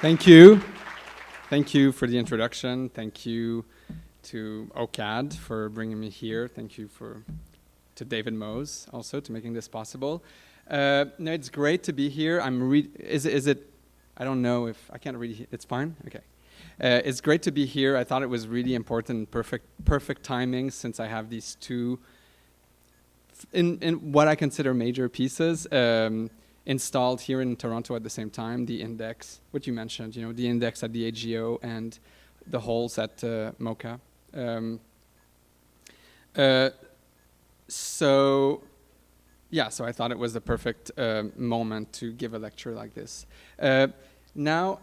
Thank you. Thank you for the introduction. Thank you to OCAD for bringing me here. Thank you to David Mose also to making this possible. No, it's great to be here. Is it? I don't know if I can't read. It's fine. Okay. It's great to be here. I thought it was really important, perfect timing, since I have these two in what I consider major pieces installed here in Toronto at the same time. The index, what you mentioned, the index at the AGO and the holes at MOCA. So I thought it was the perfect moment to give a lecture like this. Now,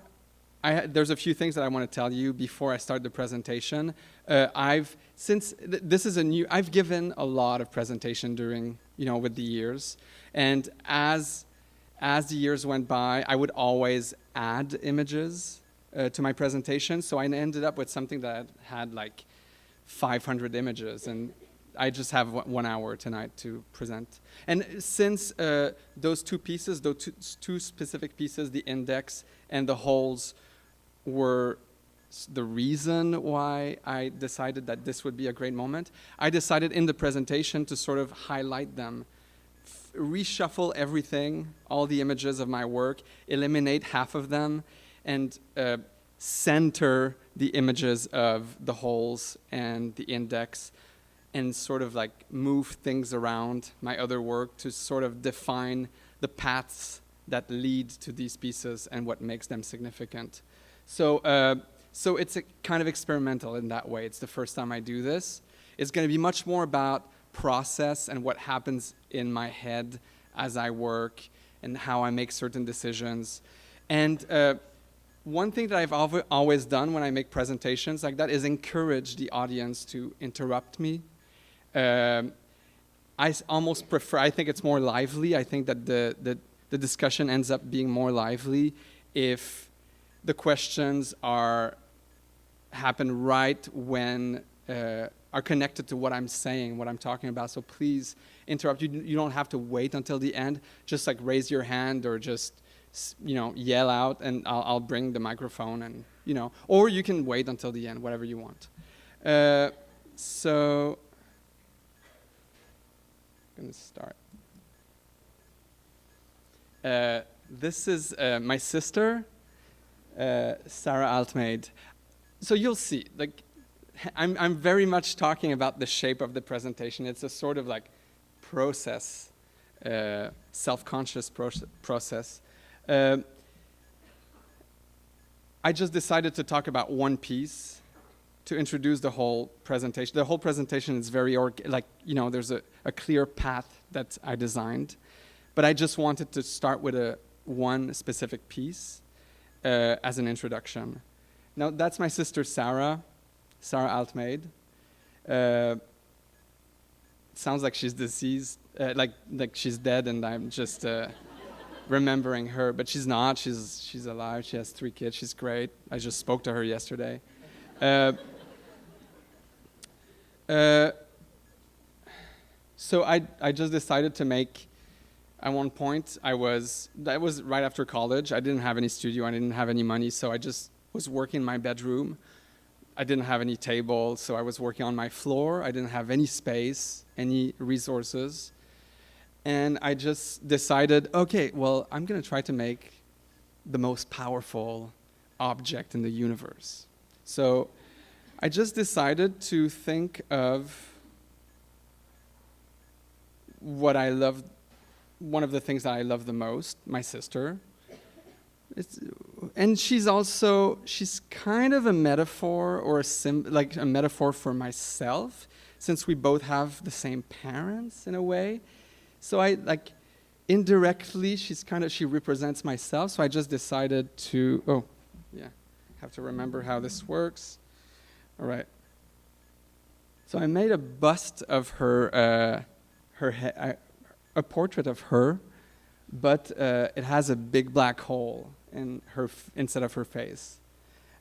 there's a few things that I want to tell you before I start the presentation. I've given a lot of presentation during, with the years, and as the years went by, I would always add images to my presentation. So I ended up with something that had like 500 images, and I just have 1 hour tonight to present. And since those two pieces, those two specific pieces, the index and the holes, were the reason why I decided that this would be a great moment, I decided in the presentation to sort of highlight them, reshuffle everything, all the images of my work, eliminate half of them, and center the images of the holes and the index, and sort of like move things around my other work to sort of define the paths that lead to these pieces and what makes them significant. So it's a kind of experimental in that way. It's the first time I do this. It's going to be much more about process and what happens in my head as I work and how I make certain decisions. And one thing that I've always done when I make presentations like that is encourage the audience to interrupt me. I almost prefer, I think it's more lively. I think that the discussion ends up being more lively if the questions happen right when are connected to what I'm saying, what I'm talking about. So please interrupt. You don't have to wait until the end. Just like raise your hand or just yell out, and I'll bring the microphone, and or you can wait until the end, whatever you want. So I'm gonna start. This is my sister, Sarah Altmejd. So you'll see, like, I'm very much talking about the shape of the presentation. It's a sort of like process, self-conscious process. I just decided to talk about one piece to introduce the whole presentation. The whole presentation is very, there's a clear path that I designed, but I just wanted to start with one specific piece as an introduction. Now, that's my sister Sarah Altmejd. Sounds like she's deceased, like she's dead, and I'm just remembering her, but she's not. She's alive. She has 3 kids. She's great. I just spoke to her yesterday. So I just decided to make. At one point, that was right after college. I didn't have any studio. I didn't have any money, so I just was working in my bedroom. I didn't have any table, so I was working on my floor. I didn't have any space, any resources. And I just decided, okay, well, I'm going to try to make the most powerful object in the universe. So I just decided to think of what I loved, one of the things that I love the most, my sister. And she's kind of a metaphor or a metaphor for myself, since we both have the same parents in a way. So indirectly, she represents myself. So I just decided to, have to remember how this works. All right. So I made a bust of her a portrait of her, but it has a big black hole instead of her face.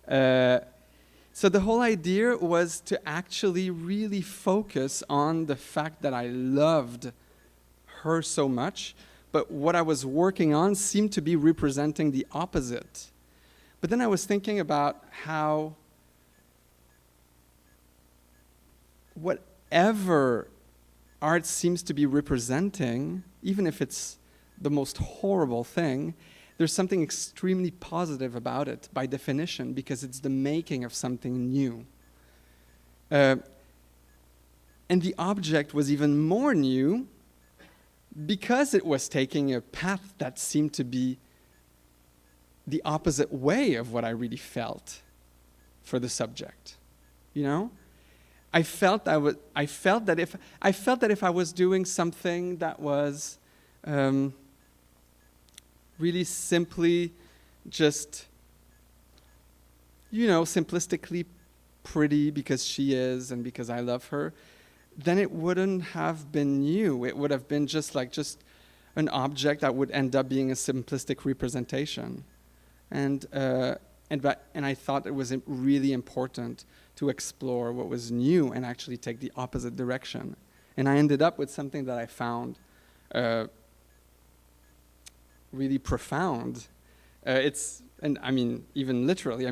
So the whole idea was to actually really focus on the fact that I loved her so much, but what I was working on seemed to be representing the opposite. But then I was thinking about how whatever art seems to be representing, even if it's the most horrible thing, there's something extremely positive about it by definition, because it's the making of something new. And the object was even more new because it was taking a path that seemed to be the opposite way of what I really felt for the subject. You know? I felt that if I was doing something that was really simply just, simplistically pretty because she is and because I love her, then it wouldn't have been new. It would have been just an object that would end up being a simplistic representation. And I thought it was really important to explore what was new and actually take the opposite direction. And I ended up with something that I found really profound. Even literally,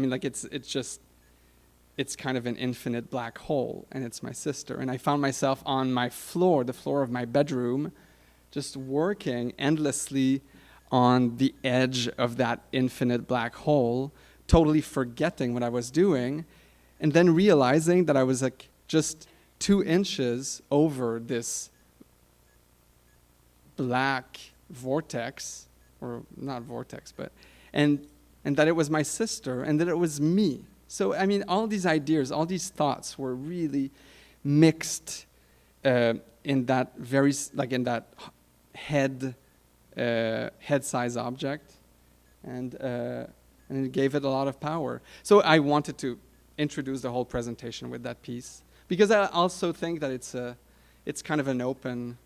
it's kind of an infinite black hole, and it's my sister. And I found myself on my floor, the floor of my bedroom, just working endlessly on the edge of that infinite black hole, totally forgetting what I was doing, and then realizing that I was just 2 inches over this black vortex, or not vortex, but, and that it was my sister, and that it was me. So, all these ideas, all these thoughts were really mixed in that in that head-size object, and it gave it a lot of power. So I wanted to introduce the whole presentation with that piece, because I also think that it's kind of an open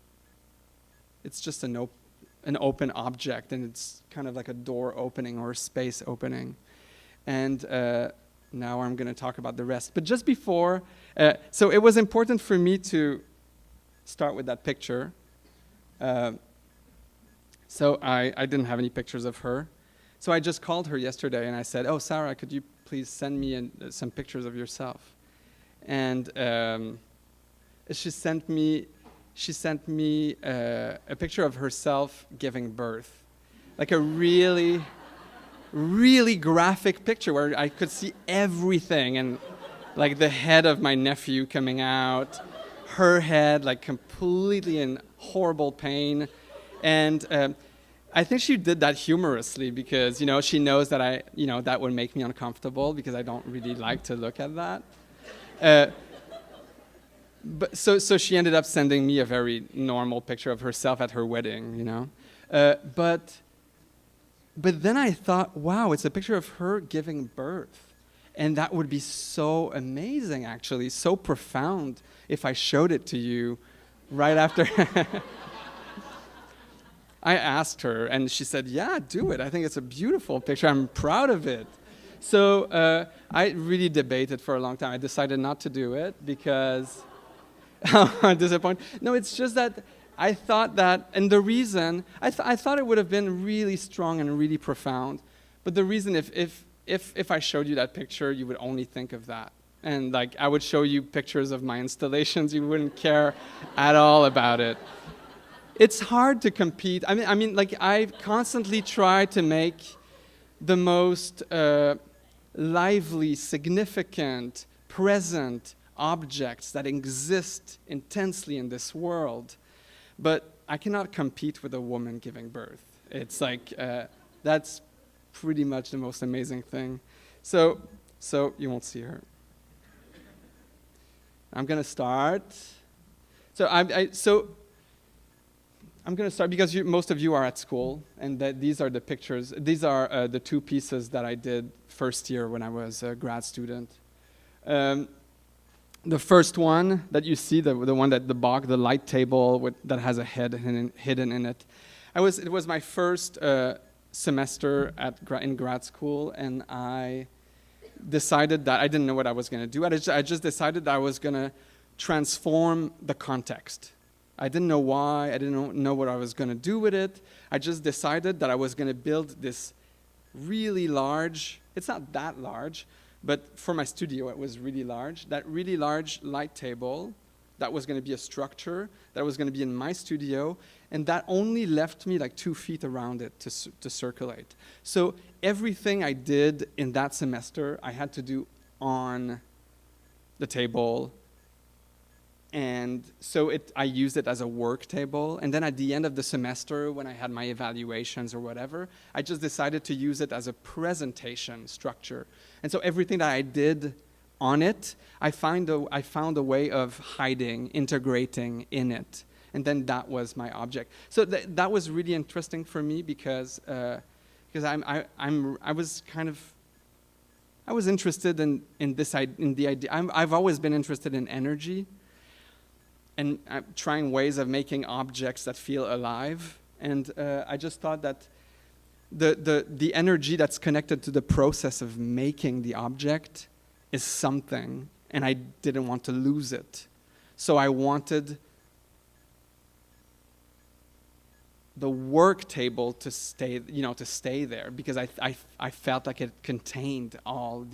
object, and it's kind of like a door opening or a space opening. And now I'm going to talk about the rest. But just before, so it was important for me to start with that picture. So I didn't have any pictures of her. So I just called her yesterday and I said, "Oh, Sarah, could you please send me some pictures of yourself?" And she sent me a picture of herself giving birth, like a really, really graphic picture where I could see everything, and like the head of my nephew coming out, her head like completely in horrible pain. And I think she did that humorously because, she knows that that would make me uncomfortable because I don't really like to look at that. But so she ended up sending me a very normal picture of herself at her wedding, But then I thought, wow, it's a picture of her giving birth. And that would be so amazing, actually, so profound if I showed it to you right after. I asked her, and she said, "Yeah, do it. I think it's a beautiful picture. I'm proud of it." So I really debated for a long time. I decided not to do it because I'm disappointed. No, it's just that I thought that, and the reason, I thought it would have been really strong and really profound. But the reason, if I showed you that picture, you would only think of that. And I would show you pictures of my installations, you wouldn't care at all about it. It's hard to compete. I constantly try to make the most lively, significant, present objects that exist intensely in this world. But I cannot compete with a woman giving birth. It's that's pretty much the most amazing thing. So you won't see her. I'm going to start. I'm going to start because most of you are at school, and these are the pictures. These are the 2 pieces that I did first year when I was a grad student. The first one that you see, the one that the light table that has a head hidden in it. It was my first semester in grad school, and I decided that I didn't know what I was going to do. I just decided that I was going to transform the context. I didn't know why. I didn't know what I was going to do with it. I just decided that I was going to build this really large. It's not that large, but for my studio, it was really large. That really large light table, that was going to be a structure, that was going to be in my studio, and that only left me like 2 feet around it to circulate. So everything I did in that semester, I had to do on the table. And so I used it as a work table. And then at the end of the semester, when I had my evaluations or whatever, I just decided to use it as a presentation structure. And so everything that I did on it, I found a way of hiding, integrating in it. And then that was my object. So that was really interesting for me because I was interested in the idea. I've always been interested in energy, and trying ways of making objects that feel alive. And I just thought that the energy that's connected to the process of making the object is something, and I didn't want to lose it. So I wanted the work table to stay there, because I felt like it contained all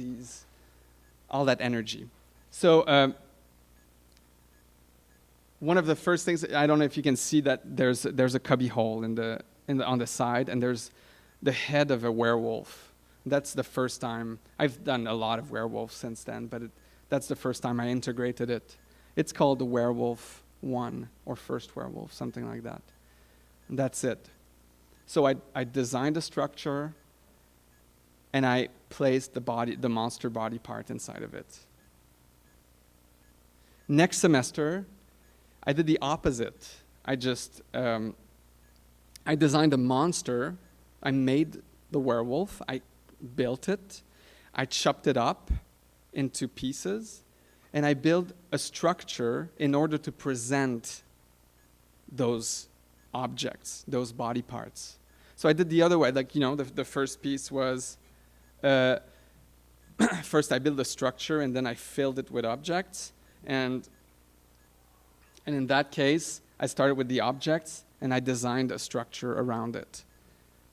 that energy. So one of the first things, I don't know if you can see that there's a cubby hole on the side, and there's the head of a werewolf. That's the first time. I've done a lot of werewolves since then, but that's the first time I integrated it. It's called the Werewolf 1 or First Werewolf, something like that. And that's it. So I designed a structure, and I placed the monster body part inside of it. Next semester, I did the opposite. I designed a monster. I made the werewolf. I built it. I chopped it up into pieces, and I built a structure in order to present those objects, those body parts. So I did the other way. The first piece was, first I built a structure, and then I filled it with objects. And in that case, I started with the objects, and I designed a structure around it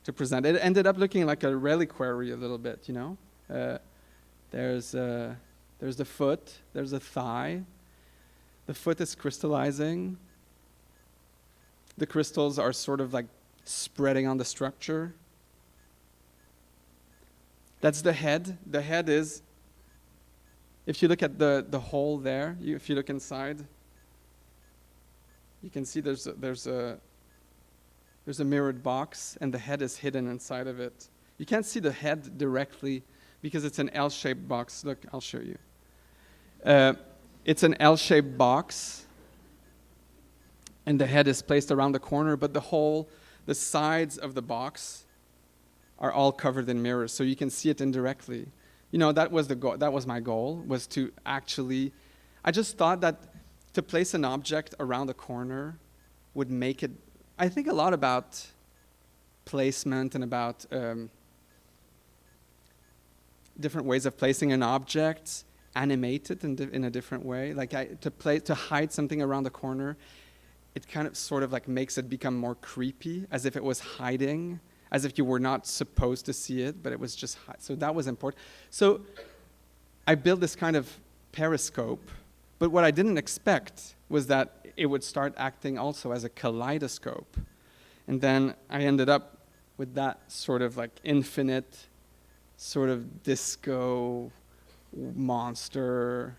to present. It ended up looking like a reliquary a little bit, There's the foot, there's a thigh. The foot is crystallizing. The crystals are sort of like spreading on the structure. That's the head. The head is, if you look at the hole there, if you look inside, you can see there's a mirrored box, and the head is hidden inside of it. You can't see the head directly because it's an L-shaped box. Look, I'll show you. It's an L-shaped box, and the head is placed around the corner, but the sides of the box are all covered in mirrors, so you can see it indirectly. That was the goal. That was my goal, was to actually, I just thought that to place an object around the corner would make it, I think a lot about placement and about different ways of placing an object, animate it in a different way. To hide something around the corner, it kind of sort of like makes it become more creepy, as if it was hiding, as if you were not supposed to see it, but it was just so that was important. So I built this kind of periscope, but what I didn't expect was that it would start acting also as a kaleidoscope. And then I ended up with that sort of like infinite sort of disco monster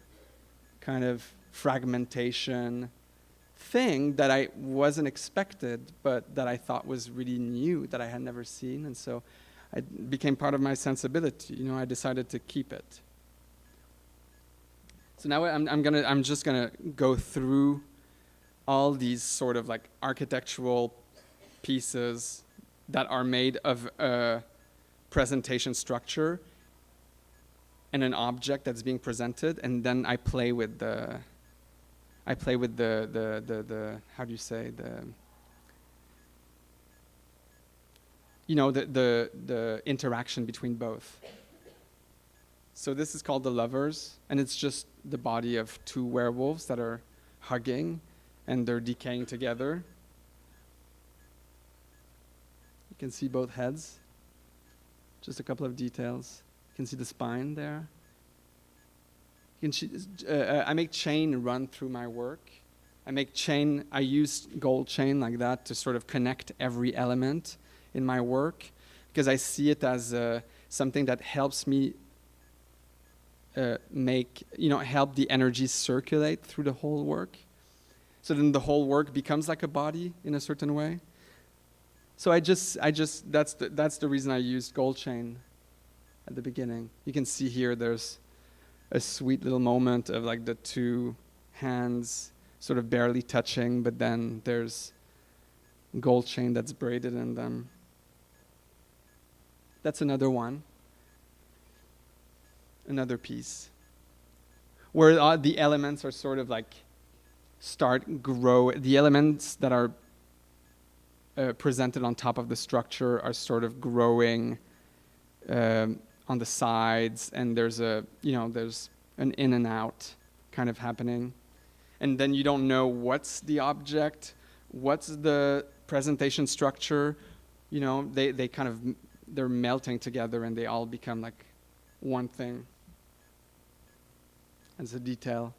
kind of fragmentation thing that I wasn't expected, but that I thought was really new, that I had never seen. And so it became part of my sensibility. I decided to keep it. So now I'm just gonna go through all these sort of like architectural pieces that are made of a presentation structure and an object that's being presented, and then I play with the how do you say, the interaction between both. So this is called The Lovers, and it's just the body of two werewolves that are hugging, and they're decaying together. You can see both heads. Just a couple of details. You can see the spine there. You can see, I make chain run through my work. I use gold chain like that to sort of connect every element in my work, because I see it as something that helps me help the energy circulate through the whole work. So then the whole work becomes like a body in a certain way. So that's the reason I used gold chain at the beginning. You can see here there's a sweet little moment of like the two hands sort of barely touching, but then there's gold chain that's braided in them. That's another one. Another piece where the elements are sort of like the elements that are presented on top of the structure are sort of growing on the sides, and there's an in and out kind of happening. And then you don't know what's the object, what's the presentation structure. They're melting together and they all become like one thing. As a detail.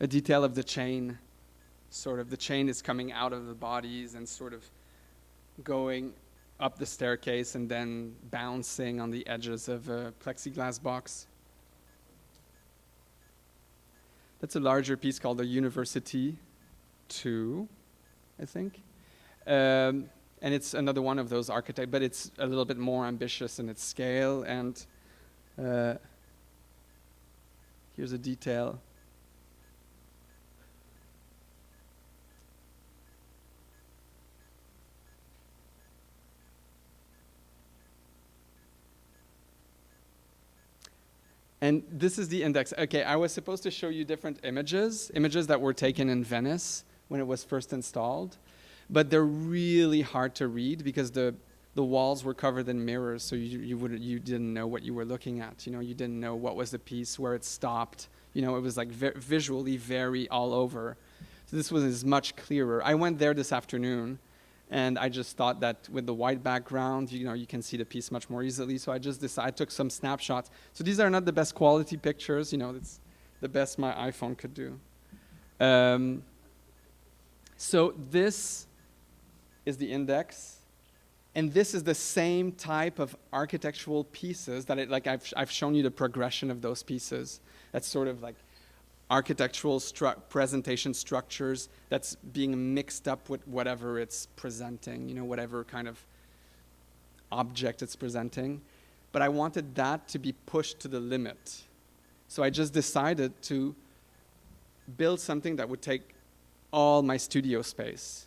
A detail of the chain. Sort of the chain is coming out of the bodies and sort of going up the staircase and then bouncing on the edges of a plexiglass box. That's a larger piece called the University 2, I think. And it's another one of those architects, but it's a little bit more ambitious in its scale. And here's a detail. And this is the index. Okay, I was supposed to show you different images that were taken in Venice when it was first installed, but they're really hard to read because the walls were covered in mirrors, so you didn't know what you were looking at. You didn't know what was the piece, where it stopped. It was like visually very all over. So this was much clearer. I went there this afternoon, and I just thought that with the white background, you can see the piece much more easily. So I took some snapshots. So these are not the best quality pictures. It's the best my iPhone could do. So this is the index, and this is the same type of architectural pieces that I've shown you the progression of those pieces. That's sort of like architectural presentation structures that's being mixed up with whatever it's presenting, whatever kind of object it's presenting. But I wanted that to be pushed to the limit. So I just decided to build something that would take all my studio space.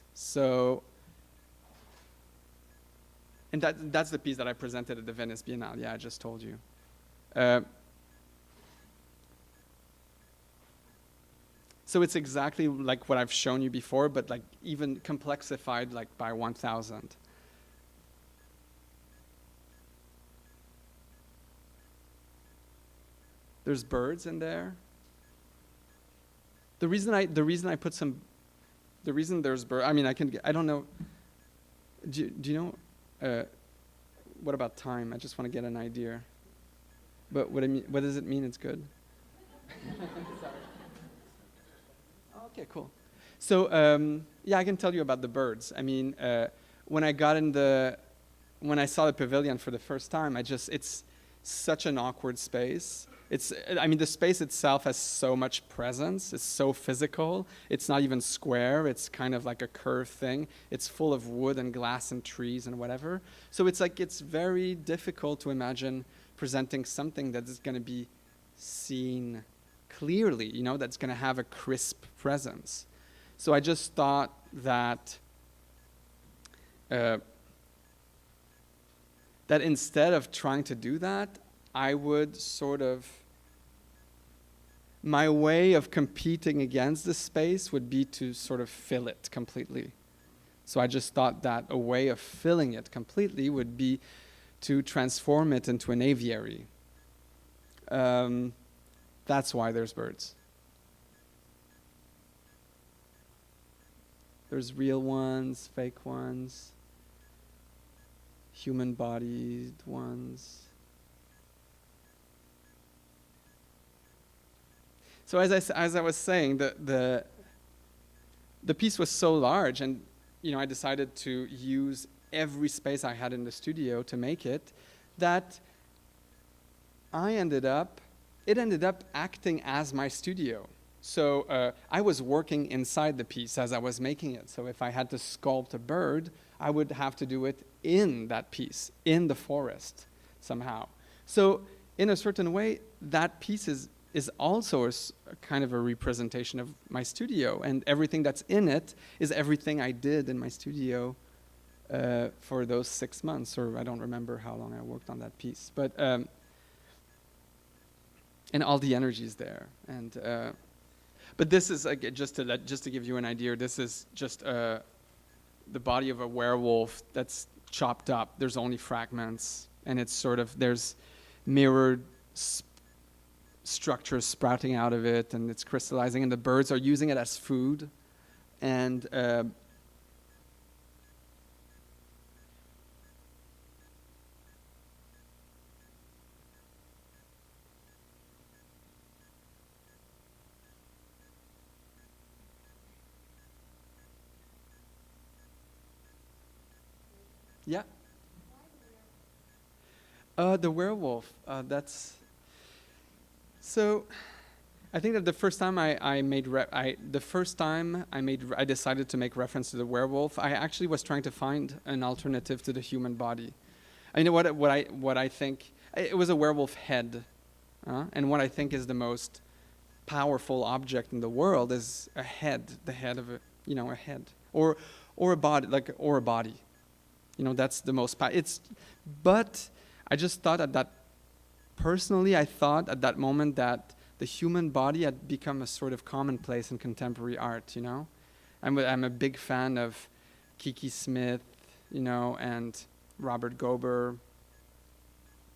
And that's the piece that I presented at the Venice Bienale. Yeah, I just told you. So it's exactly like what I've shown you before, but like even complexified like by 1,000. There's birds in there. The reason there's birds, I don't know. Do you know, what about time? I just want to get an idea. But what does it mean it's good? Sorry. Okay, cool. So I can tell you about the birds. When I saw the pavilion for the first time, it's such an awkward space. The space itself has so much presence. It's so physical. It's not even square. It's kind of like a curved thing. It's full of wood and glass and trees and whatever. So it's very difficult to imagine presenting something that is going to be seen clearly, that's going to have a crisp presence. So I just thought that that instead of trying to do that, I would my way of competing against the space would be to sort of fill it completely. So I just thought that a way of filling it completely would be to transform it into an aviary. That's why there's birds. There's real ones, fake ones, human-bodied ones. So as I was saying, the piece was so large, and I decided to use every space I had in the studio to make it, that it ended up acting as my studio. So I was working inside the piece as I was making it. So if I had to sculpt a bird, I would have to do it in that piece, in the forest, somehow. So in a certain way, that piece is also a kind of a representation of my studio, and everything that's in it is everything I did in my studio for those 6 months, or I don't remember how long I worked on that piece, but and all the energy is there. And but this is just to give you an idea. This is just the body of a werewolf that's chopped up. There's only fragments, and it's there's mirrored structures sprouting out of it, and it's crystallizing, and the birds are using it as food. And yeah. The werewolf. That's so. I think that the first time I decided to make reference to the werewolf, I actually was trying to find an alternative to the human body. I know what I think. It was a werewolf head, and what I think is the most powerful object in the world is a head, the head of a head, or a body. That's the most but I just thought personally, I thought at that moment that the human body had become a sort of commonplace in contemporary art, I'm a big fan of Kiki Smith, and Robert Gober.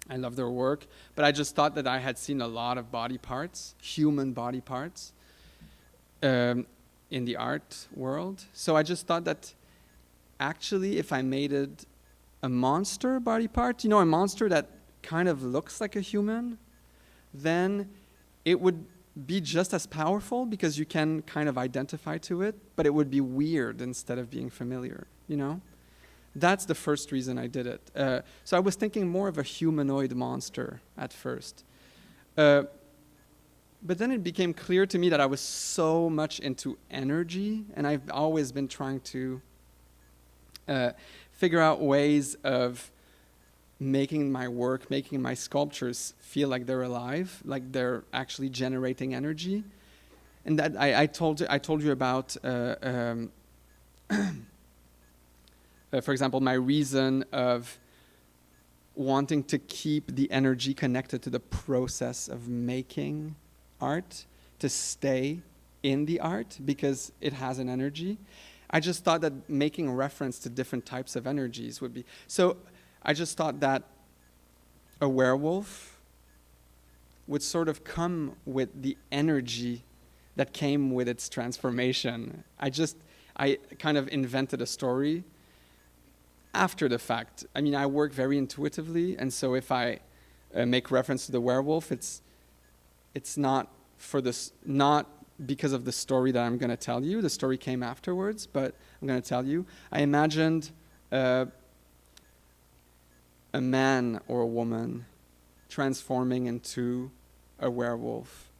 I love their work, but I just thought that I had seen a lot of body parts, human body parts, in the art world. So I just thought that actually, if I made it a monster body part, a monster that kind of looks like a human, then it would be just as powerful because you can kind of identify to it, but it would be weird instead of being familiar, That's the first reason I did it. So I was thinking more of a humanoid monster at first. But then it became clear to me that I was so much into energy, and I've always been trying to figure out ways of making my work, making my sculptures feel like they're alive, like they're actually generating energy. And that I told you about, for example, my reason of wanting to keep the energy connected to the process of making art, to stay in the art because it has an energy. I just thought that making reference to different types of energies would be... So I just thought that a werewolf would sort of come with the energy that came with its transformation. I kind of invented a story after the fact. I mean, I work very intuitively, and so if I make reference to the werewolf, it's not because of the story that I'm going to tell you. The story came afterwards, but I'm going to tell you. I imagined a man or a woman transforming into a werewolf,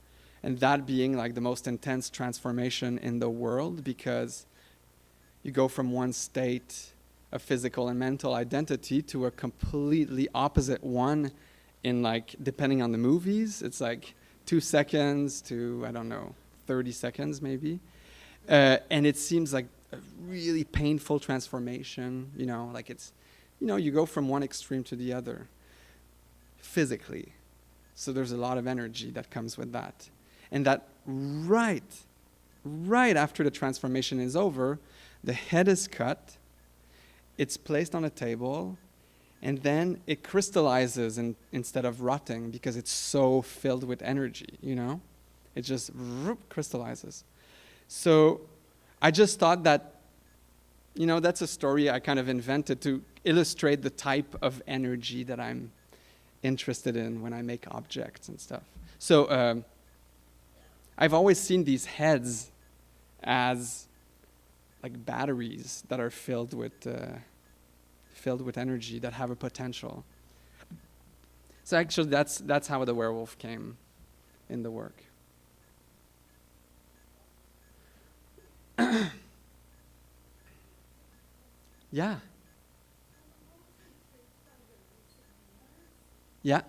and that being like the most intense transformation in the world, because you go from one state of physical and mental identity to a completely opposite one in, like, depending on the movies, it's like 2 seconds to, I don't know, 30 seconds maybe. And it seems like a really painful transformation, like it's, you go from one extreme to the other physically. So there's a lot of energy that comes with that. And that right after the transformation is over, the head is cut, it's placed on a table, and then it crystallizes instead of rotting because it's so filled with energy, It just crystallizes. So I just thought that that's a story I kind of invented to illustrate the type of energy that I'm interested in when I make objects and stuff. So I've always seen these heads as like batteries that are filled with energy, that have a potential. So actually, that's how the werewolf came in the work. Yeah. Yeah.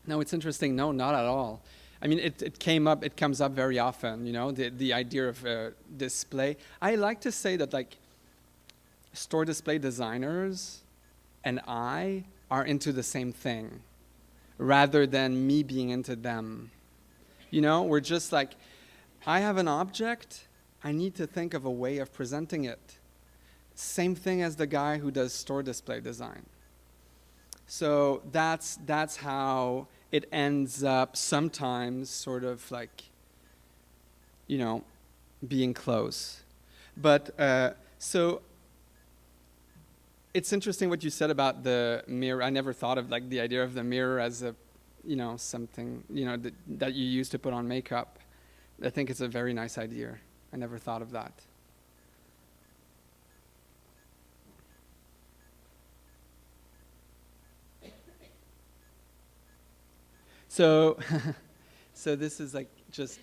No, it's interesting. No, not at all. I mean, it comes up very often, the idea of display. I like to say that, like, store display designers and I are into the same thing, rather than me being into them. We're just like, I have an object, I need to think of a way of presenting it. Same thing as the guy who does store display design. So that's how it ends up sometimes sort of like, being close. But so it's interesting what you said about the mirror. I never thought of like the idea of the mirror as a, something, that you use to put on makeup. I think it's a very nice idea. I never thought of that. So, so this is like just.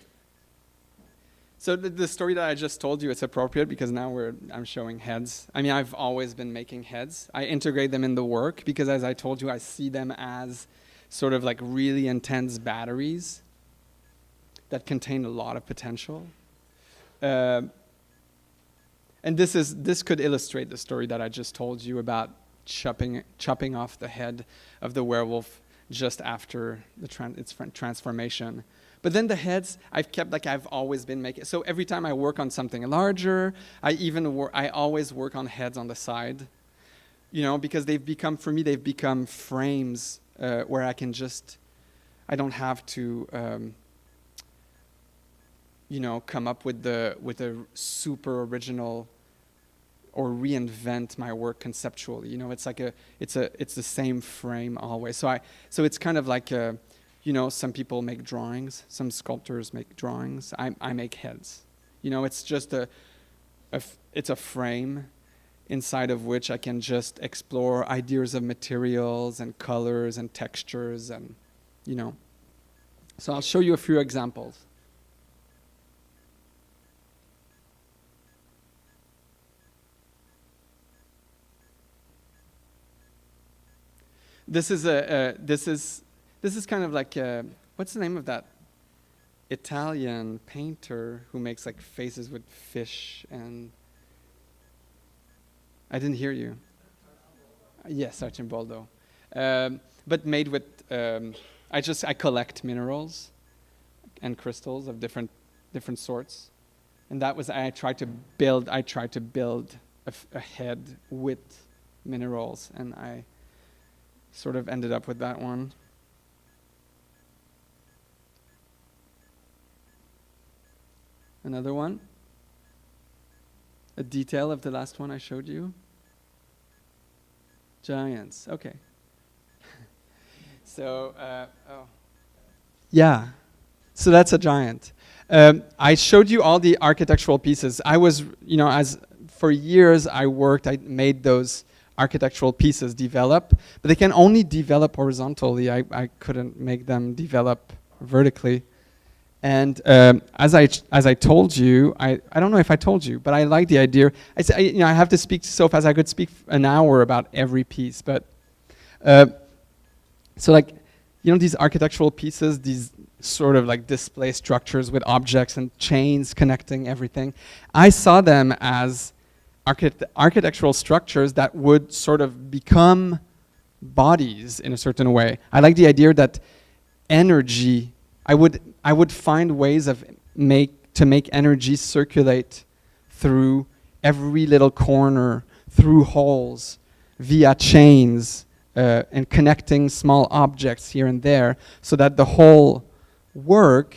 So the story that I just told you, it's appropriate because now I'm showing heads. I mean, I've always been making heads. I integrate them in the work because, as I told you, I see them as sort of like really intense batteries that contain a lot of potential. And this could illustrate the story that I just told you about chopping off the head of the werewolf just after its transformation. But then the heads, I've kept like I've always been making. So every time I work on something larger, I always work on heads on the side, because they've become frames where I don't have to, come up with a super original or reinvent my work conceptually. It's like it's the same frame always. So it's kind of like some people make drawings, some sculptors make drawings. I make heads. It's just it's a frame inside of which I can just explore ideas of materials and colors and textures and So I'll show you a few examples. This is kind of like what's the name of that Italian painter who makes like faces with fish and I didn't hear you. Yes, Arcimboldo. But made with I collect minerals and crystals of different sorts, and that was I tried to build a head with minerals, and I sort of ended up with that one. Another one. A detail of the last one I showed you. Giants. Okay. So, yeah. So that's a giant. I showed you all the architectural pieces. I was, for years I made those architectural pieces develop, but they can only develop horizontally. I couldn't make them develop vertically. And as I told you, I don't know if I told you, but I like the idea. I have to speak so fast. I could speak an hour about every piece, but so like these architectural pieces, these sort of like display structures with objects and chains connecting everything. I saw them as architectural structures that would sort of become bodies in a certain way. I like the idea that energy, I would find ways to make energy circulate through every little corner, through holes, via chains, and connecting small objects here and there, so that the whole work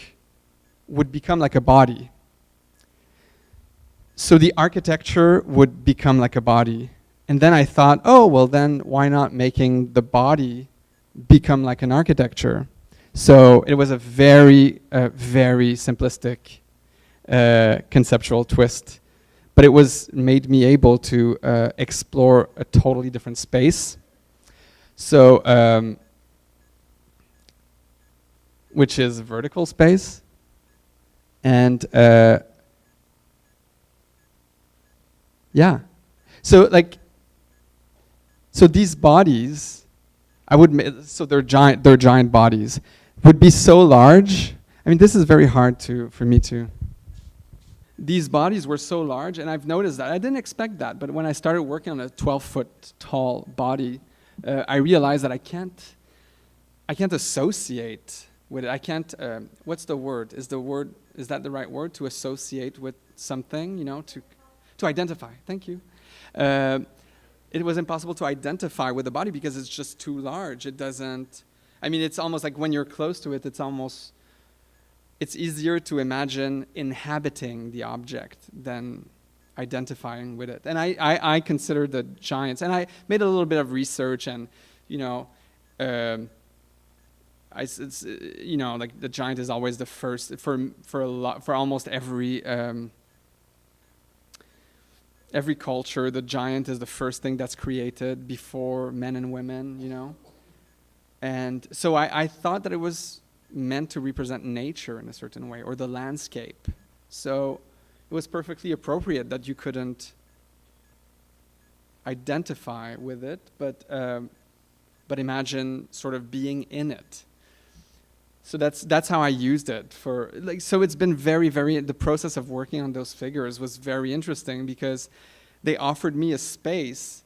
would become like a body. So the architecture would become like a body. And then I thought, oh, well then why not making the body become like an architecture? So it was a very, very simplistic conceptual twist. But it made me able to explore a totally different space. So, which is vertical space. And yeah. So these bodies, so they're giant bodies, would be so large. I mean, this is very hard for me to. These bodies were so large, and I've noticed that. I didn't expect that, but when I started working on a 12-foot tall body, I realized that I can't associate with it. I can't, what's the word? Is that the right word? To associate with something, to identify. Thank you. It was impossible to identify with the body because it's just too large. It doesn't, it's almost like when you're close to it, it's easier to imagine inhabiting the object than identifying with it. And I consider the giants, and I made a little bit of research, and like the giant is always the first for almost every culture. The giant is the first thing that's created before men and women, And so I thought that it was meant to represent nature in a certain way, or the landscape. So it was perfectly appropriate that you couldn't identify with it, but imagine sort of being in it. So that's how I used it for. So it's been very, very. The process of working on those figures was very interesting because they offered me a space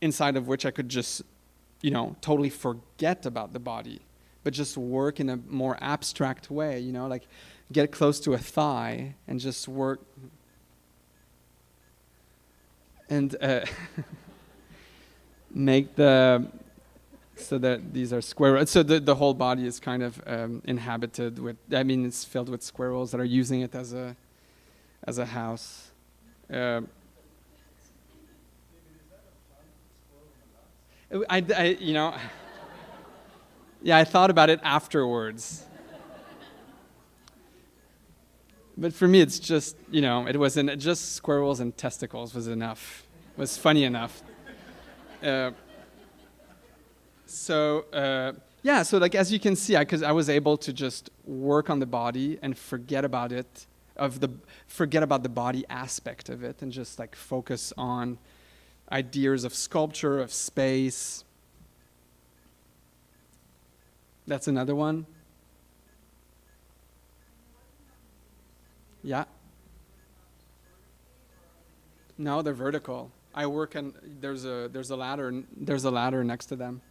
inside of which I could just, totally forget about the body, but just work in a more abstract way, like get close to a thigh and just work. And make so that these are squirrels. So the whole body is kind of inhabited with, it's filled with squirrels that are using it as a house. Yeah, I thought about it afterwards. But for me, it's just, it wasn't just squirrels and testicles was enough. It was funny enough. So like as you can see, because I was able to just work on the body and forget about the body aspect of it, and just like focus on ideas of sculpture, of space. That's another one. Yeah. No, they're vertical. I work on. There's a ladder. There's a ladder next to them.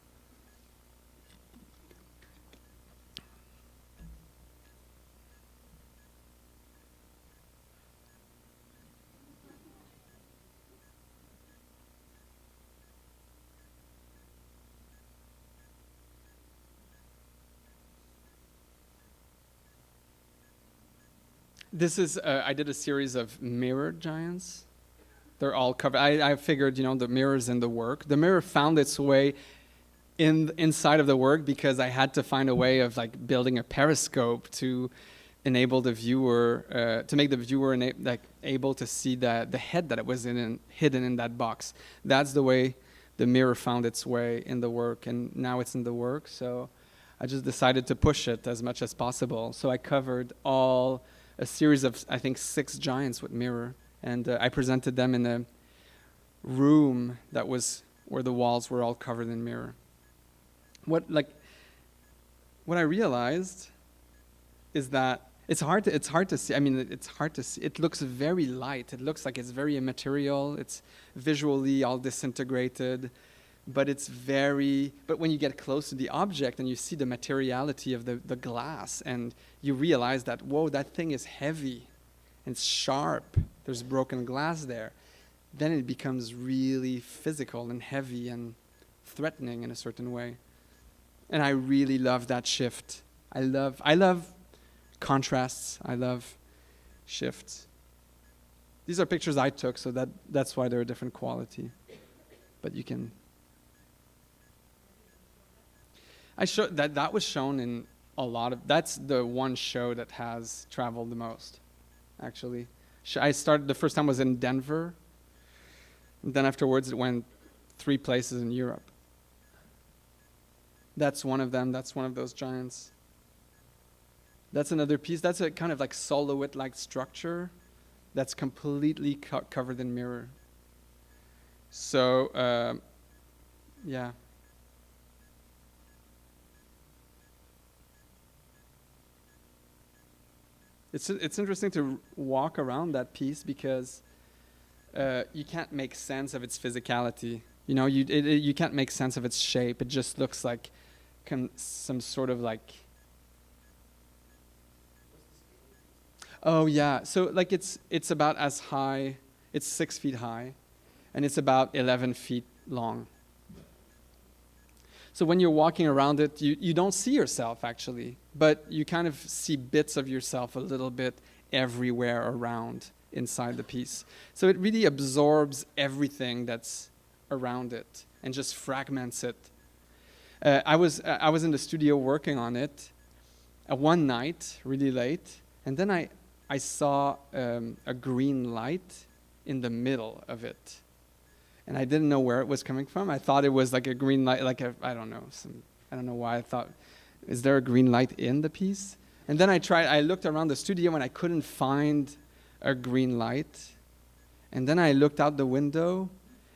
This is, I did a series of mirror giants. They're all covered. I figured, the mirror's in the work. The mirror found its way inside of the work because I had to find a way of like building a periscope to enable the viewer, to make the viewer able to see the head that it was hidden in that box. That's the way the mirror found its way in the work, and now it's in the work. So I just decided to push it as much as possible. So I covered a series of, I think, 6 giants with mirror. And I presented them in a room that was where the walls were all covered in mirror. What I realized is that It's hard to see. I mean, it's hard to see. It looks very light. It looks like it's very immaterial. It's visually all disintegrated, but but when you get close to the object and you see the materiality of the glass, and you realize that, whoa, that thing is heavy, and it's sharp. There's broken glass there. Then it becomes really physical and heavy and threatening in a certain way. And I really love that shift. I love contrasts. I love shifts. These are pictures I took, so that's why they're a different quality. But you can... that was shown in a lot of... That's the one show that has traveled the most, actually. The first time was in Denver. And then afterwards it went 3 places in Europe. That's one of them. That's one of those giants. That's another piece. That's a kind of like silhouette-like structure that's completely covered in mirror. So, yeah. It's interesting to walk around that piece because you can't make sense of its physicality. You know, you can't make sense of its shape. It just looks like some sort of like... Oh yeah, so like it's about as high. It's 6 feet high, and it's about 11 feet long. So when you're walking around it, you don't see yourself actually, but you kind of see bits of yourself a little bit everywhere around inside the piece. So it really absorbs everything that's around it and just fragments it. I was in the studio working on it one night, really late, and then I saw a green light in the middle of it. And I didn't know where it was coming from. I thought it was like a green light, I don't know why I thought, is there a green light in the piece? And then I looked around the studio and I couldn't find a green light. And then I looked out the window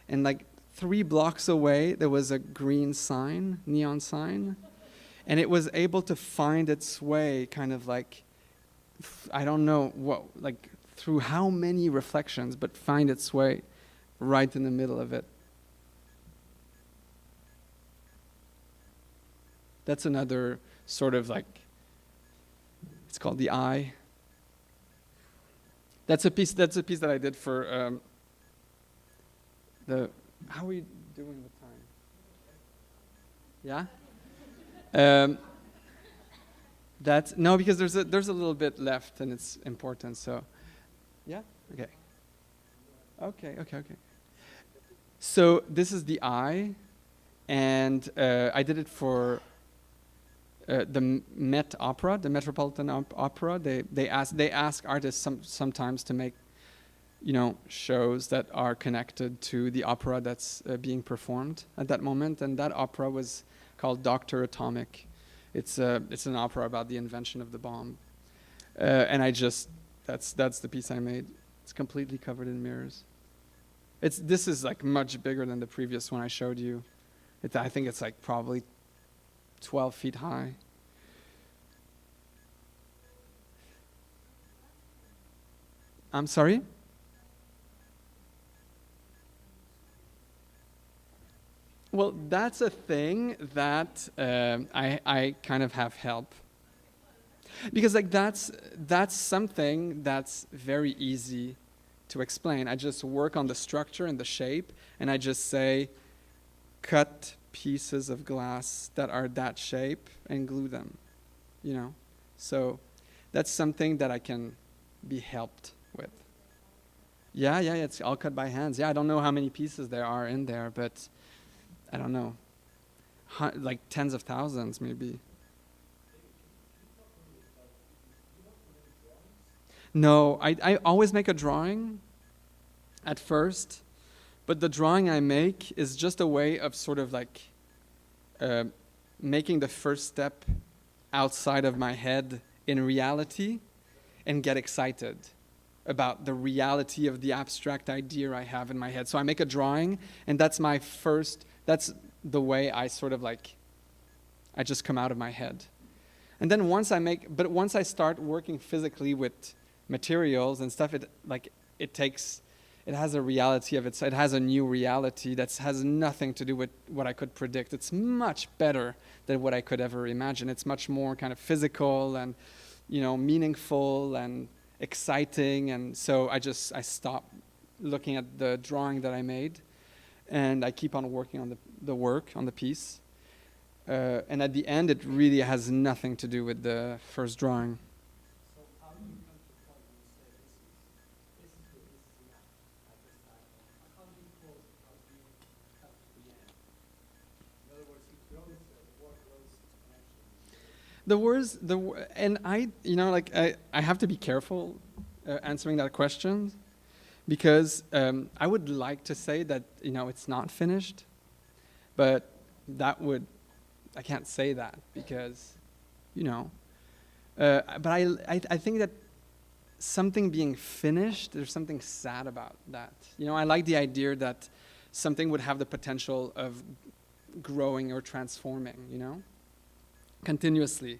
and like 3 blocks away, there was a green sign, neon sign. And it was able to find its way kind of like, I don't know what, like through how many reflections, but find its way right in the middle of it. That's another sort of like, it's called the eye. That's a piece that I did for how are we doing with time? Yeah? No, because there's a little bit left and it's important, so yeah? Okay. So this is the eye, and I did it for the Met Opera, the Metropolitan Opera. They ask artists sometimes to make, shows that are connected to the opera that's being performed at that moment, and that opera was called Dr. Atomic. It's an opera about the invention of the bomb, and that's the piece I made. It's completely covered in mirrors. This is like much bigger than the previous one I showed you. I think it's like probably 12 feet high. I'm sorry? Well, that's a thing that I kind of have help. Because like that's something that's very easy to explain. I just work on the structure and the shape, and I just say, cut pieces of glass that are that shape and glue them, So that's something that I can be helped with. Yeah, it's all cut by hands. Yeah, I don't know how many pieces there are in there, but I don't know, like tens of thousands maybe. No, I always make a drawing at first, but the drawing I make is just a way of sort of like making the first step outside of my head in reality and get excited about the reality of the abstract idea I have in my head. So I make a drawing, and that's the way I sort of like, I just come out of my head. And then once I start working physically with materials and stuff, it has a reality of it has a new reality that has nothing to do with what I could predict. It's much better than what I could ever imagine. It's much more kind of physical and, meaningful and exciting. And so I stop looking at the drawing that I made, and I keep on working on the work, on the piece. And at the end, it really has nothing to do with the first drawing. So how do you come to the point when you say this is good, this is enough, like this dialogue? How do you close it? How do you come to the end? In other words, you grow the work grows exponentially. And I have to be careful answering that question, because I would like to say that, it's not finished, but I can't say that because, but I think that something being finished, there's something sad about that. I like the idea that something would have the potential of growing or transforming, continuously.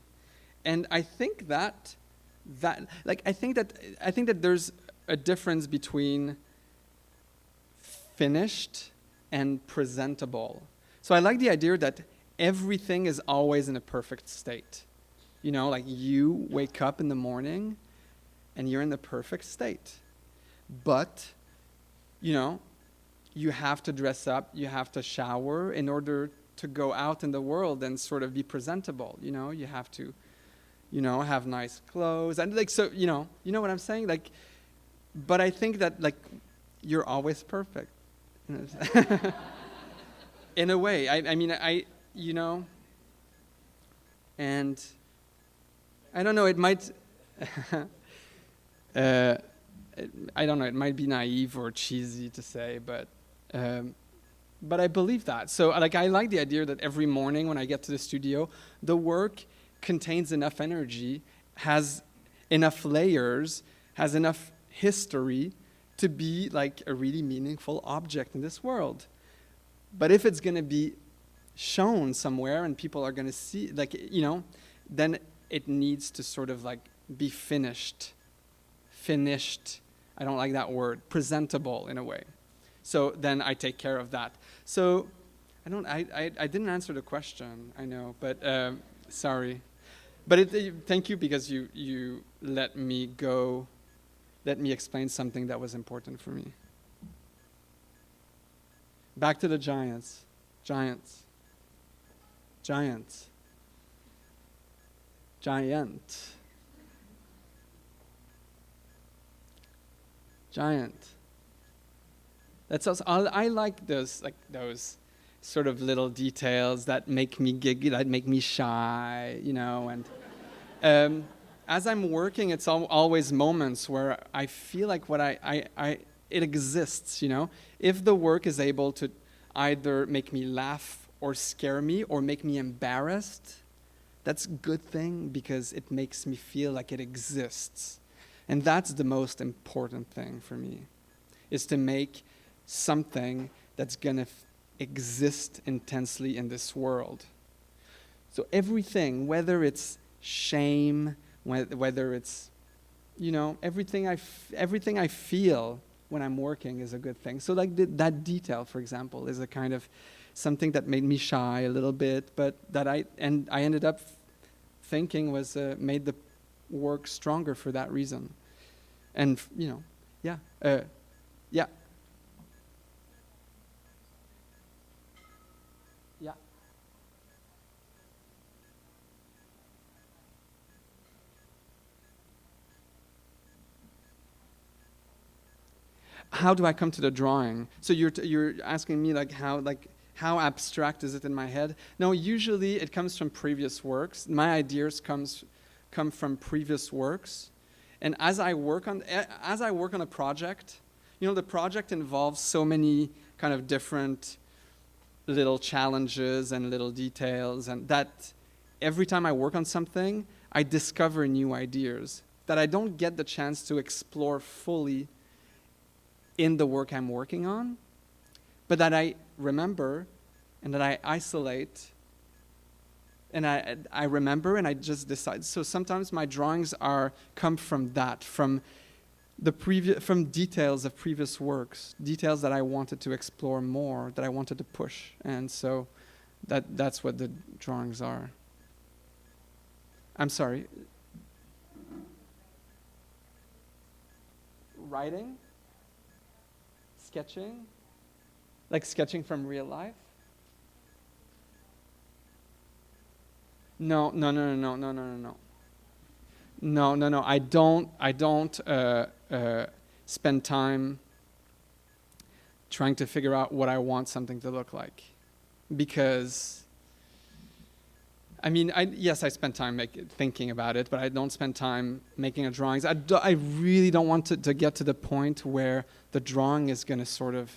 And I think that there's a difference between finished and presentable. So I like the idea that everything is always in a perfect state. Like you wake up in the morning and you're in the perfect state. But, you have to dress up, you have to shower in order to go out in the world and sort of be presentable. You have to, have nice clothes. And you know what I'm saying? But I think that you're always perfect. In a way, and I don't know, it might, I don't know, it might be naive or cheesy to say, but I believe that. So I like the idea that every morning when I get to the studio, the work contains enough energy, has enough layers, has enough history to be a really meaningful object in this world. But if it's going to be shown somewhere and people are going to see, then it needs to sort of be finished. Finished, I don't like that word, presentable in a way. So then I take care of that. So I didn't answer the question, I know, but sorry. But thank you, because you let me explain something that was important for me. Back to the giants. Giant. That's also, I like those sort of little details that make me giggle, that make me shy, and as I'm working, it's always moments where I feel like it exists, If the work is able to either make me laugh or scare me or make me embarrassed, that's a good thing, because it makes me feel like it exists. And that's the most important thing for me, is to make something that's going to exist intensely in this world. So everything, whether it's shame, whether it's, everything I feel when I'm working is a good thing. So that detail, for example, is a kind of something that made me shy a little bit, but that I ended up thinking was made the work stronger for that reason. And, yeah. Yeah. How do I come to the drawing? So you're asking me how abstract is it in my head? No, usually it comes from previous works. My ideas come from previous works, and as I work on a project, the project involves so many kind of different little challenges and little details, and that every time I work on something, I discover new ideas that I don't get the chance to explore fully in the work I'm working on, but that I remember and that I isolate and I remember, and I just decide. So sometimes my drawings come from that, from details of previous works, details that I wanted to explore more, that I wanted to push, and so that's what the drawings are. I'm sorry. Writing? Sketching? Like sketching from real life? No. I don't spend time trying to figure out what I want something to look like, because I mean, yes, I spend time thinking about it, but I don't spend time making drawings. I really don't want to get to the point where the drawing is going to sort of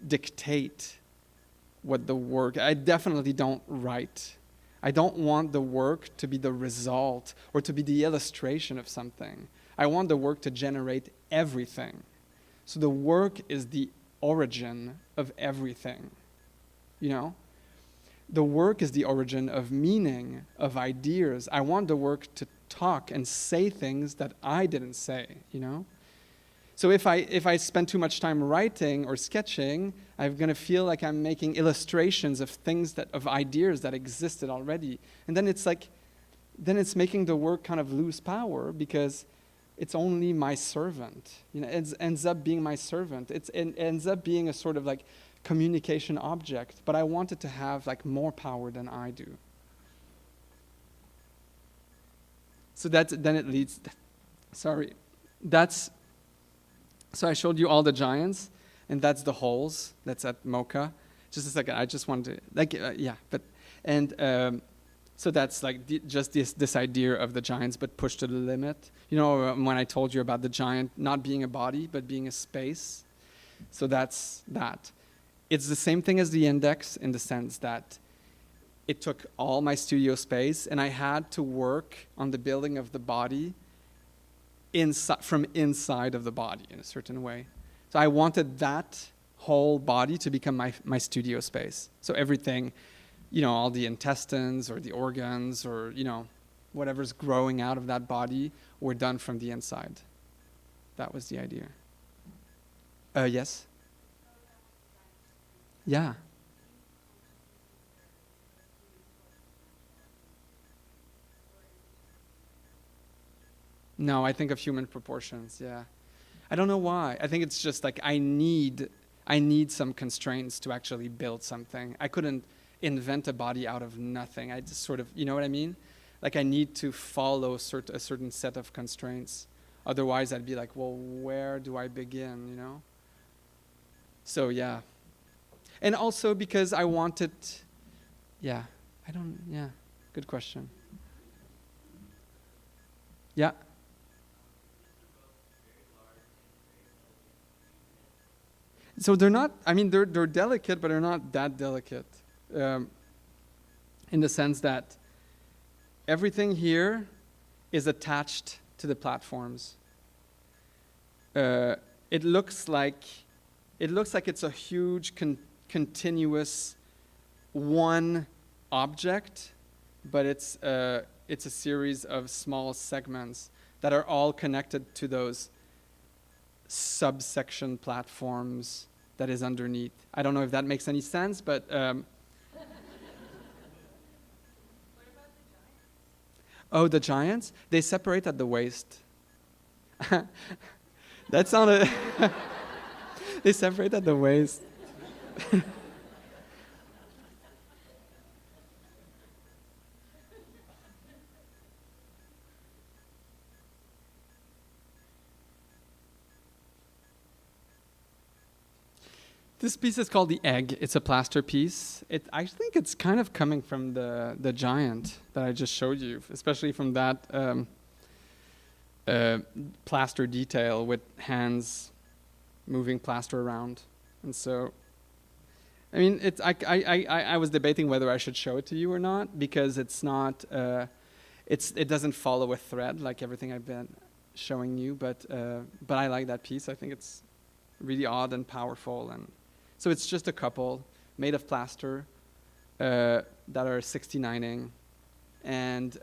dictate what the work. I definitely don't write. I don't want the work to be the result or to be the illustration of something. I want the work to generate everything. So the work is the origin of everything, you know? The work is the origin of meaning, of ideas. I want the work to talk and say things that I didn't say, you know? So if I spend too much time writing or sketching, I'm going to feel like I'm making illustrations of of ideas that existed already. And then it's making the work kind of lose power, because it's only my servant. You know, it ends up being my servant. It ends up being a sort of like communication object, but I want it to have like more power than I do. So then it leads, so I showed you all the giants, and that's the holes. That's at MOCA. Just a second, I just wanted to, so that's like just this idea of the giants, but pushed to the limit. You know, when I told you about the giant not being a body, but being a space. So that's that. It's the same thing as the index, in the sense that it took all my studio space, and I had to work on the building of the body from inside of the body in a certain way. So I wanted that whole body to become my studio space. So everything, you know, all the intestines or the organs or, you know, whatever's growing out of that body were done from the inside. That was the idea. Yes? Yeah. No, I think of human proportions, yeah. I don't know why. I think it's just like I need some constraints to actually build something. I couldn't invent a body out of nothing. I just sort of, you know what I mean? Like I need to follow a certain set of constraints. Otherwise I'd be like, well, where do I begin, you know? So yeah. And also because I wanted, good question. Yeah. So they're not, I mean, they're delicate, but they're not that delicate. In the sense that everything here is attached to the platforms. It looks like it's a huge continuous one object, but it's a series of small segments that are all connected to those subsection platforms that is underneath. I don't know if that makes any sense, but What about the giants? oh, the giants, they separate at the waist. That's not a they separate at the waist. This piece is called The Egg. It's a plaster piece. I think it's kind of coming from the giant that I just showed you, especially from that plaster detail with hands moving plaster around. And so, I mean, I was debating whether I should show it to you or not, because it's not, it doesn't follow a thread like everything I've been showing you, but I like that piece. I think it's really odd and powerful, and so it's just a couple made of plaster that are 69ing, and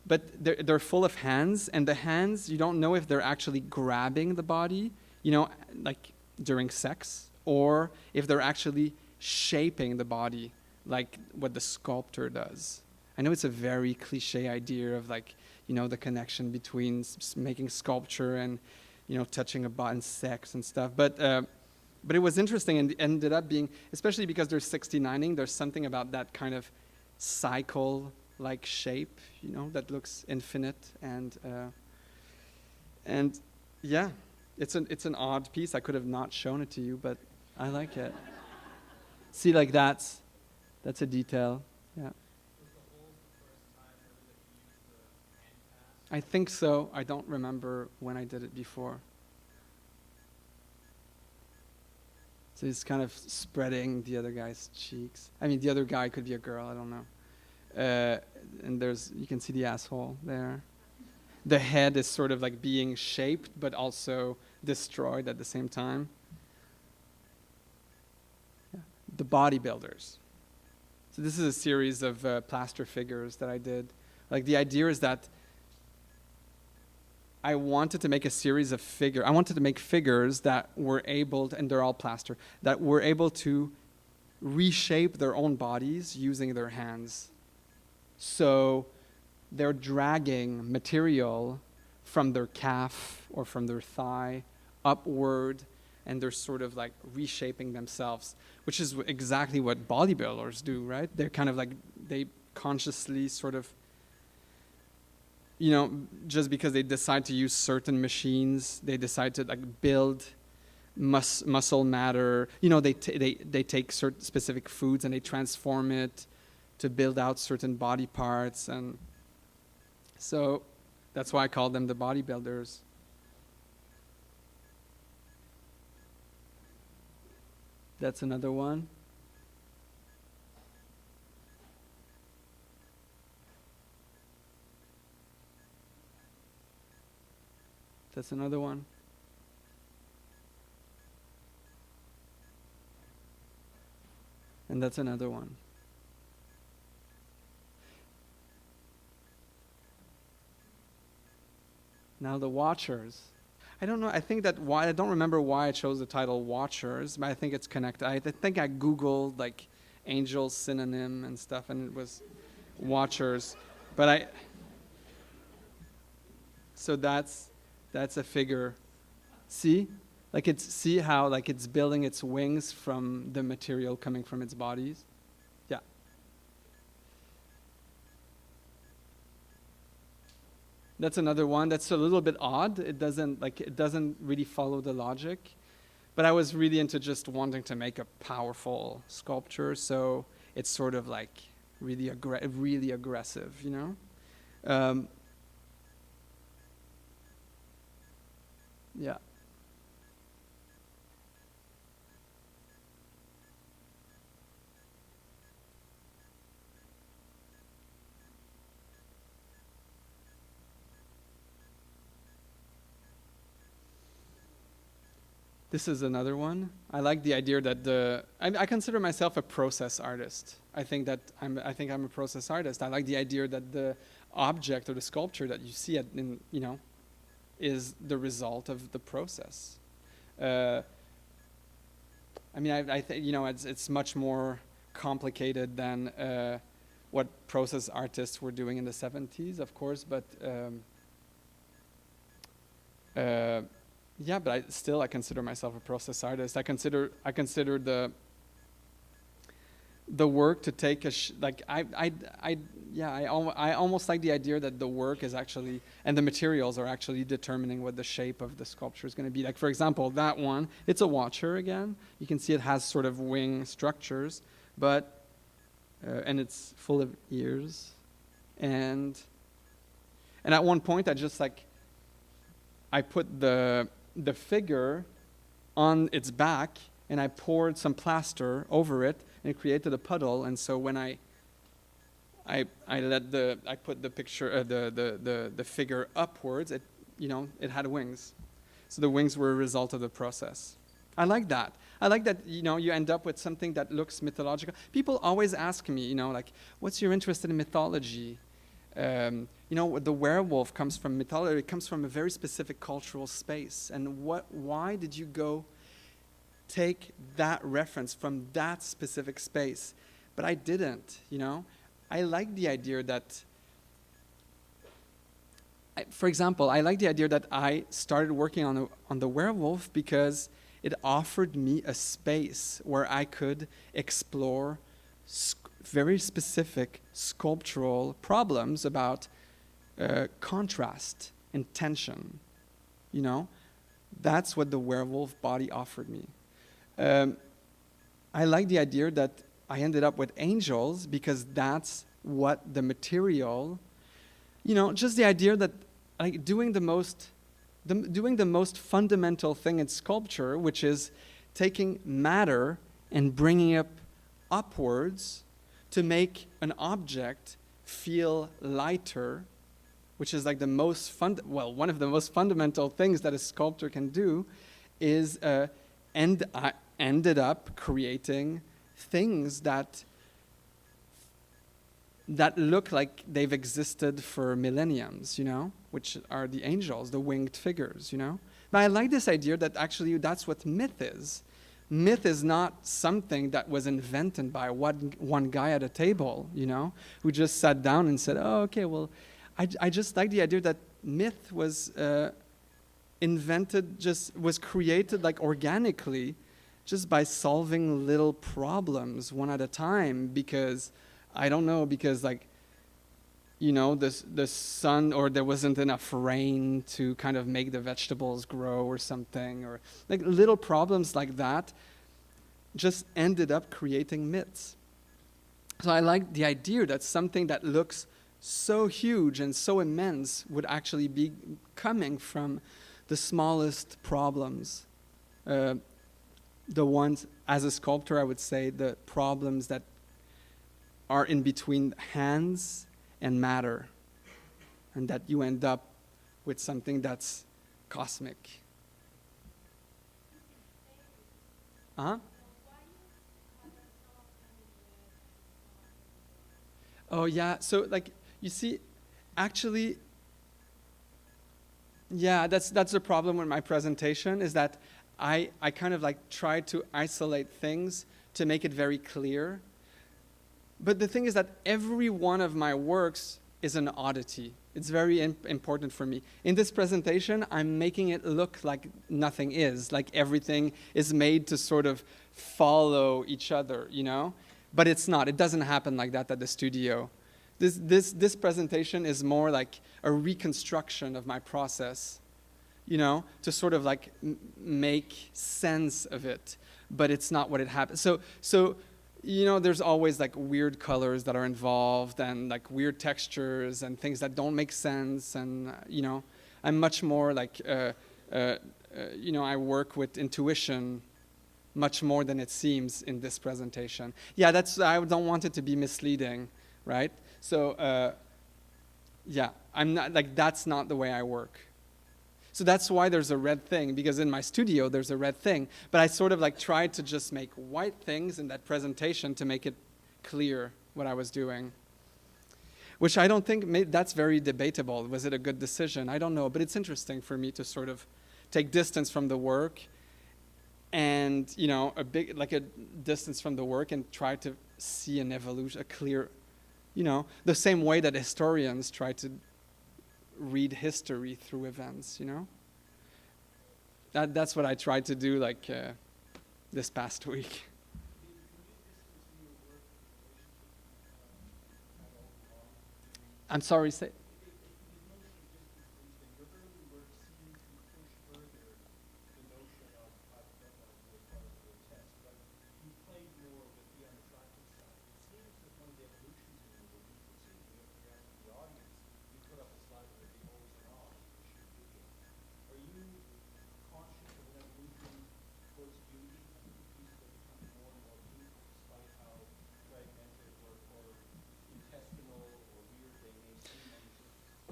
but they're full of hands, and the hands, you don't know if they're actually grabbing the body, like during sex, or if they're actually shaping the body, like what the sculptor does. I know it's a very cliche idea of like, the connection between making sculpture and, touching a body and sex and stuff. But it was interesting, and ended up being, especially because there's 69ing, there's something about that kind of cycle-like shape, that looks infinite, and yeah, it's an odd piece. I could have not shown it to you, but I like it. See, like that's a detail. Yeah. I think so. I don't remember when I did it before. So he's kind of spreading the other guy's cheeks. I mean, the other guy could be a girl. I don't know. And you can see the asshole there. The head is sort of like being shaped, but also destroyed at the same time. Yeah. The bodybuilders. So this is a series of plaster figures that I did. Like, the idea is that I wanted to make a series of I wanted to make figures that were able to, and they're all plaster, that were able to reshape their own bodies using their hands. So they're dragging material from their calf or from their thigh upward, and they're sort of like reshaping themselves, which is exactly what bodybuilders do, right? They're kind of like, they consciously sort of, just because they decide to use certain machines, they decide to like build muscle matter. They take certain specific foods and they transform it to build out certain body parts, and so that's why I call them the bodybuilders. That's another one. That's another one. And that's another one. Now the Watchers. I don't know. I think that I don't remember why I chose the title Watchers, but I think it's connected. I think I Googled like angel synonym and stuff, and it was Watchers. But so that's a figure. See how like it's building its wings from the material coming from its bodies. Yeah. That's another one that's a little bit odd. It doesn't really follow the logic. But I was really into just wanting to make a powerful sculpture, so it's sort of like really aggressive, Yeah. This is another one. I like the idea that I consider myself a process artist. I think I'm a process artist. I like the idea that the object or the sculpture that you see is the result of the process. I think it's much more complicated than what process artists were doing in the 70s, of course, but yeah, but I consider myself a process artist. I consider the work to take I almost like the idea that the work is actually, and the materials are actually determining what the shape of the sculpture is going to be. Like, for example, that one, it's a watcher again. You can see it has sort of wing structures, but and it's full of ears, and at one point I put the figure on its back, and I poured some plaster over it, and it created a puddle. And so when I put the picture, the figure upwards, it had wings. So the wings were a result of the process. I like that. I like that, you end up with something that looks mythological. People always ask me, like, what's your interest in mythology? The werewolf comes from mythology. It comes from a very specific cultural space. And why did you go take that reference from that specific space? But I didn't, I like the idea that, for example, I like the idea that I started working on the werewolf because it offered me a space where I could explore very specific sculptural problems about contrast and tension. That's what the werewolf body offered me. I like the idea that I ended up with angels because that's what the material, just the idea that like doing the most fundamental thing in sculpture, which is taking matter and bringing it upwards to make an object feel lighter, which is like one of the most fundamental things that a sculptor can do, is and I ended up creating things that look like they've existed for millenniums, which are the angels, the winged figures, But I like this idea that actually that's what myth is. Myth is not something that was invented by one guy at a table, who just sat down and said, oh, okay, well, I just like the idea that myth was was created like organically, just by solving little problems one at a time, because like, the sun, or there wasn't enough rain to kind of make the vegetables grow or something, or like little problems like that just ended up creating myths. So I like the idea that something that looks so huge and so immense would actually be coming from the smallest problems. The ones, as a sculptor, I would say the problems that are in between hands and matter, and that you end up with something that's cosmic. Uh-huh. Oh yeah, so like you see, actually, yeah, that's the problem with my presentation, is that I kind of like try to isolate things to make it very clear. But the thing is that every one of my works is an oddity. It's very important for me. In this presentation, I'm making it look like nothing is, like everything is made to sort of follow each other, But it's not. It doesn't happen like that at the studio. This presentation is more like a reconstruction of my process, to sort of like make sense of it. But it's not what it happens. So there's always like weird colors that are involved, and like weird textures and things that don't make sense. And, I'm much more like, I work with intuition much more than it seems in this presentation. Yeah, I don't want it to be misleading, right? So, yeah, I'm not, like, that's not the way I work. So that's why there's a red thing, because in my studio there's a red thing. But I sort of like tried to just make white things in that presentation to make it clear what I was doing. Which I don't think, that's very debatable. Was it a good decision? I don't know, but it's interesting for me to sort of take distance from the work, and a distance from the work, and try to see an evolution, a clear, the same way that historians try to read history through events, That's what I tried to do, like, this past week. I'm sorry, say.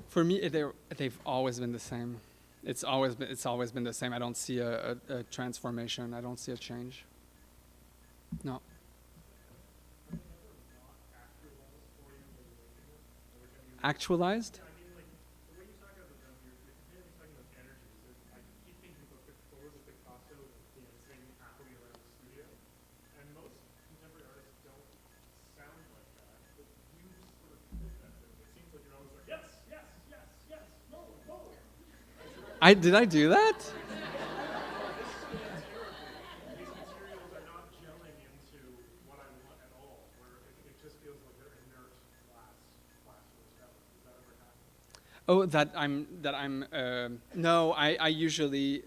For me, they've always been the same. It's always been the same. I don't see a transformation. I don't see a change. No. Actualized? Yeah, I mean, like, the way you talk about them, you're continually talking about energies. I keep thinking about photos of Picasso dancing happily around the studio, and most contemporary artists don't sound like that, but you sort of fit that. It seems like you're always like, yes, yes, yes, yes, no, no. Did I do that? These materials are not gelling into what I want at all, where it just feels like they're inert glass or stuff. Does that ever happen? Oh, no, I usually,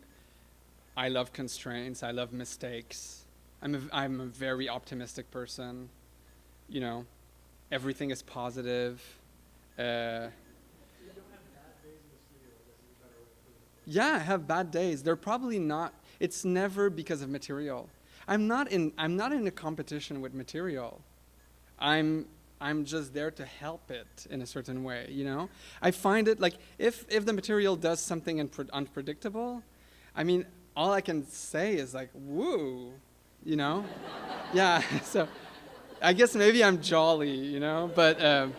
I love constraints. I love mistakes. I'm a very optimistic person. You know, everything is positive. Yeah, I have bad days. They're probably not. It's never because of material. I'm not in a competition with material. I'm just there to help it in a certain way, you know? I find it like if the material does something unpredictable, I mean, all I can say is like, woo, you know? Yeah, so I guess maybe I'm jolly, you know? But,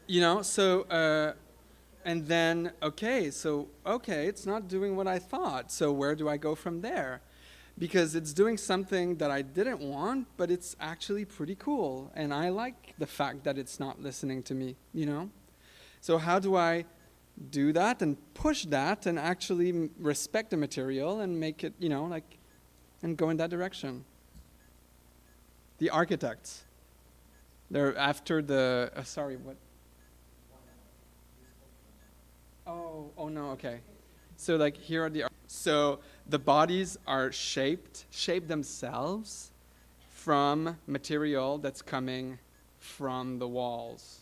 you know, so, and then, okay, it's not doing what I thought. So where do I go from there? Because it's doing something that I didn't want, but it's actually pretty cool. And I like the fact that it's not listening to me, you know? So how do I do that and push that and actually respect the material and make it, you know, like, and go in that direction? The architects. They're after the, sorry, what? Oh no, okay. So like here are so the bodies are shaped themselves from material that's coming from the walls.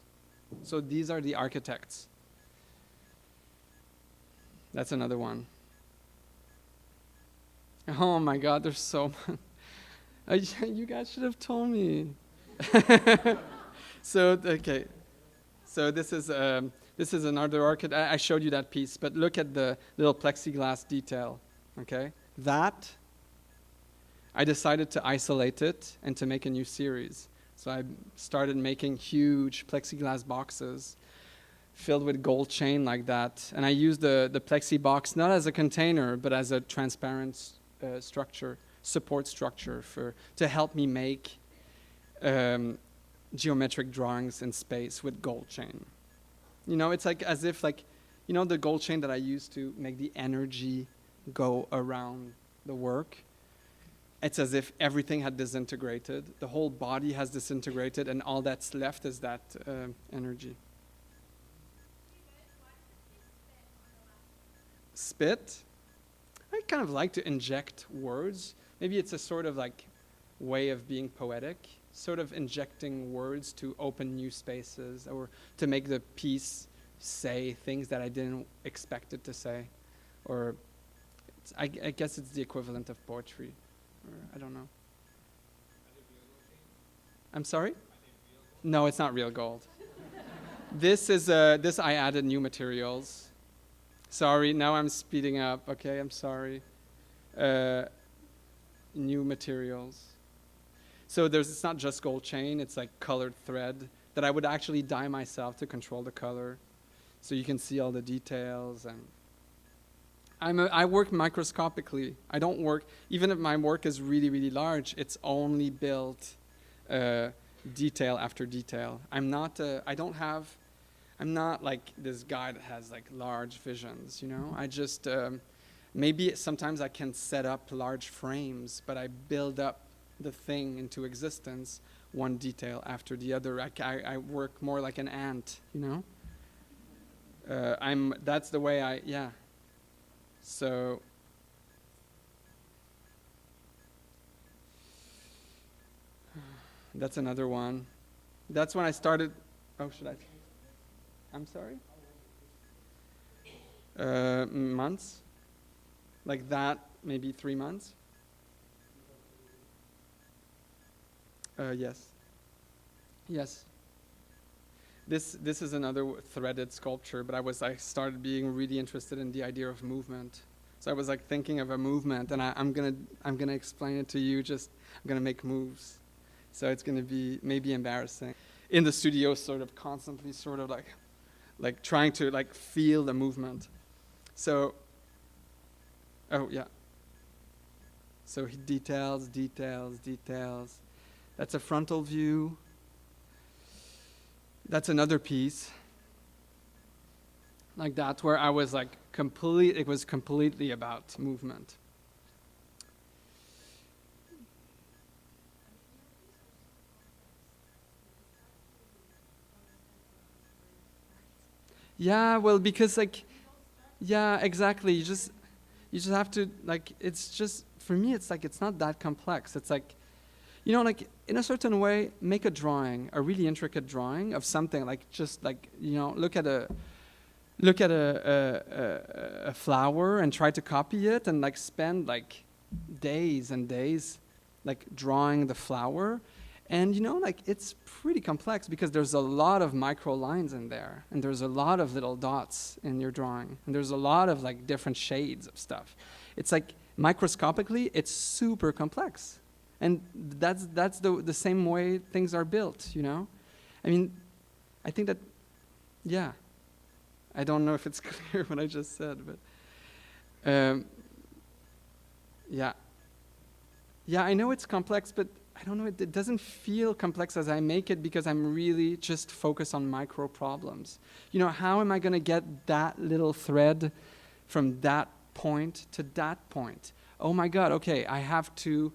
So these are the architects. That's another one. Oh my God, there's so much. You guys should have told me. So, okay. So this is another architect. I showed you that piece, but look at the little plexiglass detail, okay? That, I decided to isolate it and to make a new series. So I started making huge plexiglass boxes filled with gold chain like that. And I used the plexi box not as a container, but as a transparent structure, support structure to help me make geometric drawings in space with gold chain. You know, it's like as if like, you know, the gold chain that I used to make the energy go around the work. It's as if everything had disintegrated. The whole body has disintegrated, and all that's left is that energy. Spit? I kind of like to inject words. Maybe it's a sort of like way of being poetic, sort of injecting words to open new spaces or to make the piece say things that I didn't expect it to say. Or I guess it's the equivalent of poetry. Or I don't know. I'm sorry? No, it's not real gold. This I added new materials. Sorry, now I'm speeding up. Okay, I'm sorry. New materials. So it's not just gold chain, it's like colored thread that I would actually dye myself to control the color. So you can see all the details. And I work microscopically. I don't work, even if my work is really, really large, it's only built detail after detail. I'm not like this guy that has like large visions, you know? I just, maybe sometimes I can set up large frames, but I build up the thing into existence, one detail after the other. I work more like an ant, you know? That's the way yeah. So, that's another one. That's when I started, should I? I'm sorry? Months? Like that, maybe 3 months? Yes. Yes. This is another threaded sculpture, but I started being really interested in the idea of movement. So I was like thinking of a movement, and I'm gonna explain it to you. I'm gonna make moves, so it's gonna be maybe embarrassing. In the studio, sort of constantly, sort of like trying to like feel the movement. So, oh yeah. So details. That's a frontal view. That's another piece. Like that, where I was like it was completely about movement. Yeah, well, because like, yeah, exactly. You just have to like. It's just for me. It's like it's not that complex. It's like, like in a certain way, make a drawing, a really intricate drawing of something. Like just like look at a flower and try to copy it, and like spend like days and days, like drawing the flower. And like it's pretty complex because there's a lot of micro lines in there, and there's a lot of little dots in your drawing, and there's a lot of like different shades of stuff. It's like microscopically, it's super complex, and that's the same way things are built. I mean, I think that, yeah. I don't know if it's clear what I just said, but yeah. Yeah, I know it's complex, but I don't know, it doesn't feel complex as I make it because I'm really just focused on micro problems. How am I going to get that little thread from that point to that point? Oh my God, okay, I have to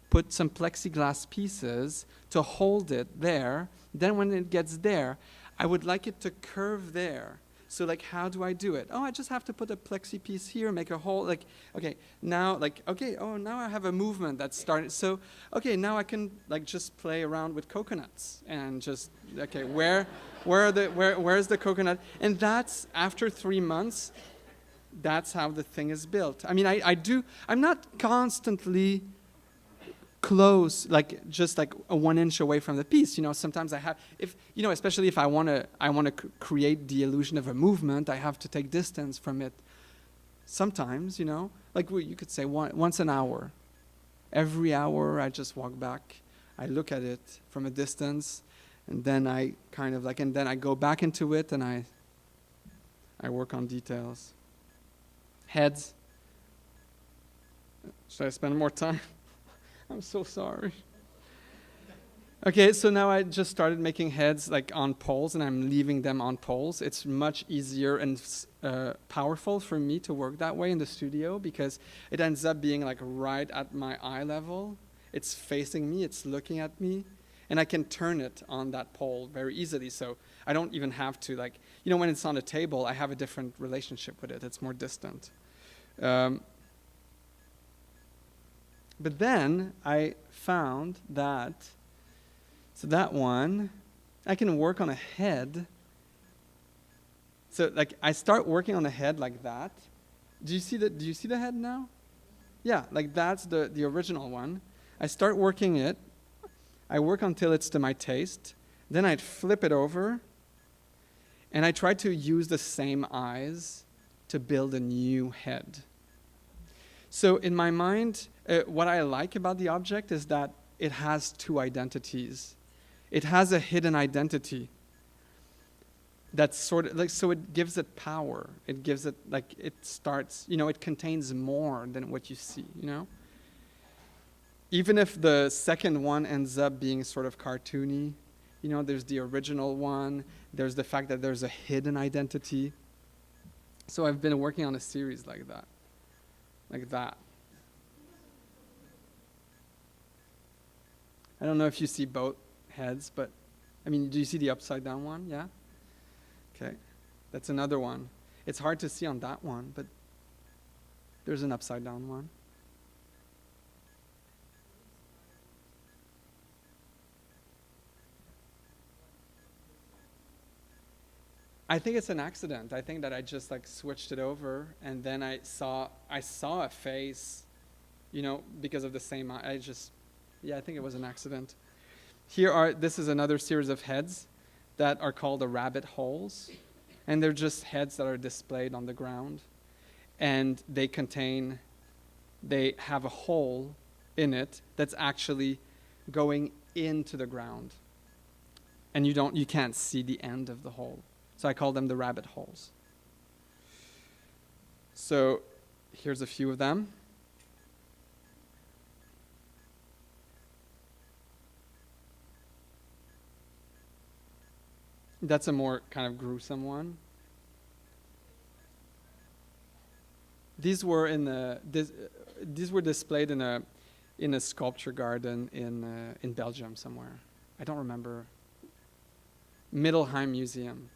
put some plexiglass pieces to hold it there. Then when it gets there, I would like it to curve there. So like, how do I do it? Oh, I just have to put a plexi piece here, make a hole. Like, okay, now like, okay, oh, now I have a movement that's started. So, okay, now I can like just play around with coconuts and just, okay, where's the coconut? And that's after 3 months. That's how the thing is built. I mean, I'm not constantly close, like just like a 1 inch away from the piece. Sometimes I have, especially if I want to create the illusion of a movement, I have to take distance from it. Sometimes, like you could say once an hour. Every hour I just walk back, I look at it from a distance, and then I kind of like, and then I go back into it and I work on details. Heads. Should I spend more time? I'm so sorry. Okay, so now I just started making heads like on poles, and I'm leaving them on poles. It's much easier and powerful for me to work that way in the studio because it ends up being like right at my eye level. It's facing me, it's looking at me, and I can turn it on that pole very easily. So I don't even have to like, when it's on a table, I have a different relationship with it. It's more distant. But then I found that, so that one, I can work on a head. So like I start working on the head like that. Do you see the head now? Yeah, like that's the original one. I start working it. I work until it's to my taste. Then I'd flip it over. And I try to use the same eyes to build a new head. So in my mind, what I like about the object is that it has two identities. It has a hidden identity that's sort of like, so it gives it power. It gives it like, it starts, it contains more than what you see, Even if the second one ends up being sort of cartoony, there's the original one, there's the fact that there's a hidden identity. So I've been working on a series like that. Like that. I don't know if you see both heads, but I mean, do you see the upside down one? Yeah? Okay. That's another one. It's hard to see on that one, but there's an upside down one. I think it's an accident. I think that I just like switched it over, and then I saw a face, because of the same eye. I think it was an accident. This is another series of heads. that are called the rabbit holes, and they're just heads that are displayed on the ground, and they have a hole in it that's actually going into the ground, and you can't see the end of the hole. So I call them the rabbit holes. So here's a few of them. That's a more kind of gruesome one. These were these were displayed in a sculpture garden in Belgium somewhere. I don't remember. Guggenheim Museum.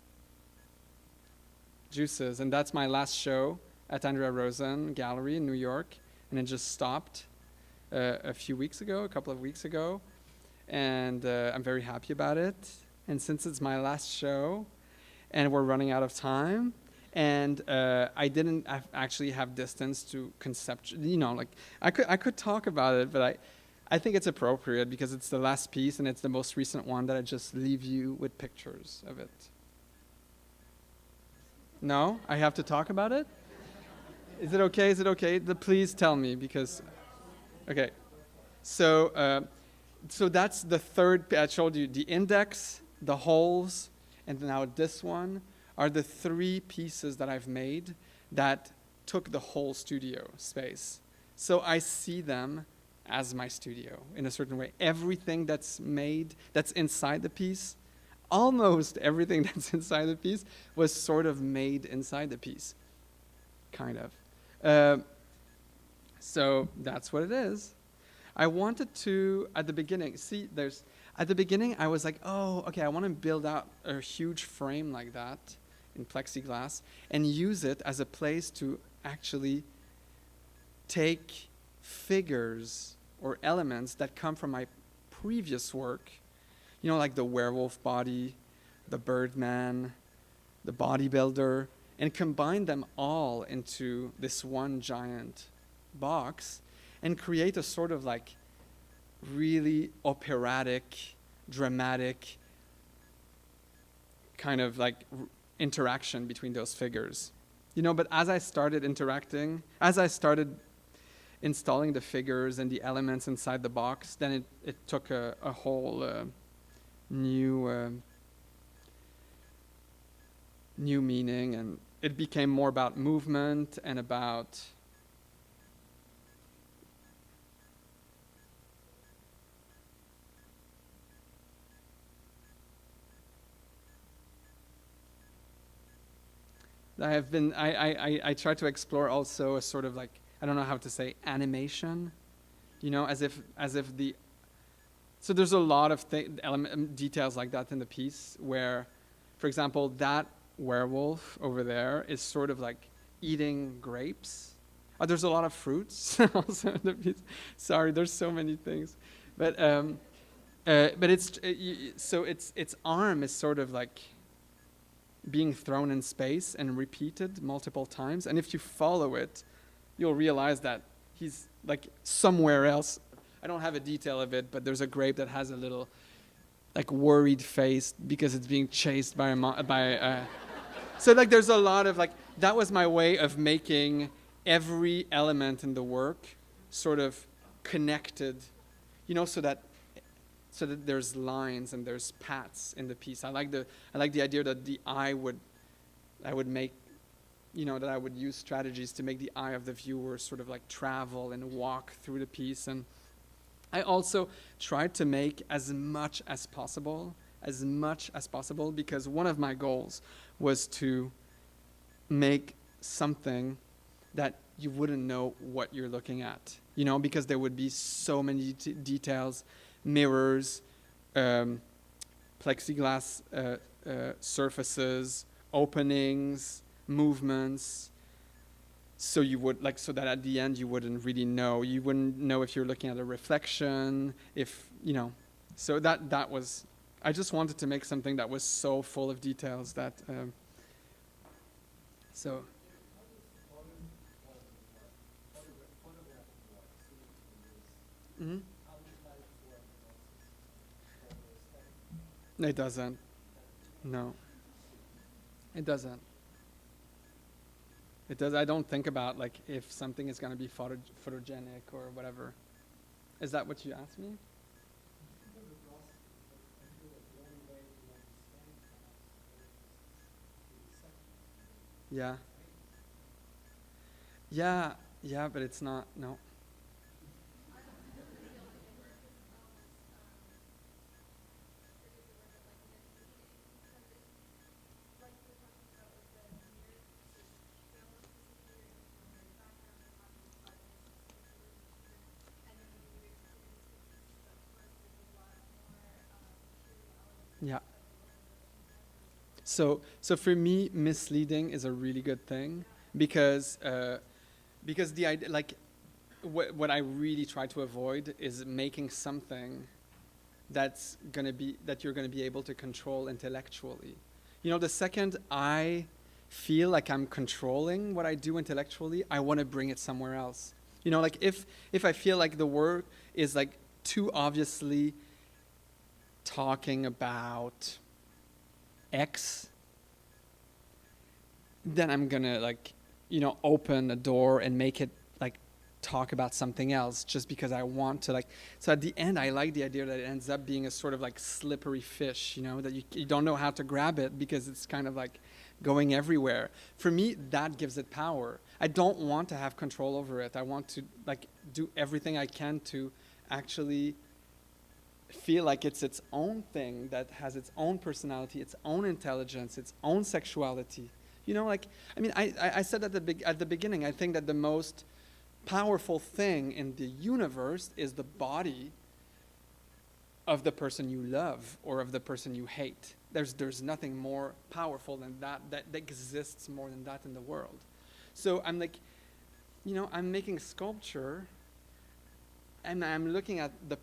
Juices, and that's my last show at Andrea Rosen Gallery in New York, and it just stopped a couple of weeks ago, and I'm very happy about it. And since it's my last show, and we're running out of time, and I didn't actually have distance to I could talk about it, but I think it's appropriate because it's the last piece and it's the most recent one that I just leave you with pictures of it. No? I have to talk about it? Is it okay? Is it okay? Please tell me because, okay. So that's the third, I showed you the index, the holes, and now this one are the three pieces that I've made that took the whole studio space. So I see them as my studio in a certain way. Everything that's made, that's inside the piece, almost everything that's inside the piece was sort of made inside the piece, kind of. So that's what it is. I wanted to, at the beginning, at the beginning I was like, oh, okay, I want to build out a huge frame like that in plexiglass and use it as a place to actually take figures or elements that come from my previous work, like the werewolf body, the birdman, the bodybuilder, and combine them all into this one giant box and create a sort of like really operatic, dramatic kind of like interaction between those figures. But as I started interacting, as I started installing the figures and the elements inside the box, then it took a whole new meaning, and it became more about movement and about I try to explore also a sort of like, I don't know how to say, animation, as if so there's a lot of details like that in the piece where, for example, that werewolf over there is sort of like eating grapes. There's a lot of fruits also in the piece. Sorry, there's so many things, but its arm is sort of like being thrown in space and repeated multiple times, and if you follow it, you'll realize that he's like somewhere else. I don't have a detail of it, but there's a grape that has a little like worried face because it's being chased by so like there's a lot of like, that was my way of making every element in the work sort of connected, so that there's lines and there's paths in the piece. I like the idea that I would make, that I would use strategies to make the eye of the viewer sort of like travel and walk through the piece. And I also tried to make as much as possible, because one of my goals was to make something that you wouldn't know what you're looking at, because there would be so many details, mirrors, plexiglass surfaces, openings, movements. So you would so that at the end you wouldn't really know. You wouldn't know if you're looking at a reflection, So that was, I just wanted to make something that was so full of details that. So. Mm-hmm. No, it doesn't. No, it doesn't. It does. I don't think about like if something is going to be photogenic or whatever. Is that what you asked me? Think of the process, but I feel like the only way to understand that is to accept it, Yeah. right? Yeah. Yeah, but it's not. No. Yeah. So for me, misleading is a really good thing because the idea, like, what I really try to avoid is making something that you're gonna be able to control intellectually. You know, the second I feel like I'm controlling what I do intellectually, I want to bring it somewhere else. You know, like if I feel like the work is like too obviously talking about X, then I'm gonna like, you know, open a door and make it like talk about something else just because I want to like. So at the end, I like the idea that it ends up being a sort of like slippery fish, you know, that you don't know how to grab it because it's kind of like going everywhere. For me, that gives it power. I don't want to have control over it. I want to like do everything I can to actually feel like it's its own thing that has its own personality, its own intelligence, its own sexuality. You know, like, I mean, I said at the beginning, I think that the most powerful thing in the universe is the body of the person you love or of the person you hate. There's nothing more powerful than that exists more than that in the world. So I'm like, you know, I'm making sculpture and I'm looking at the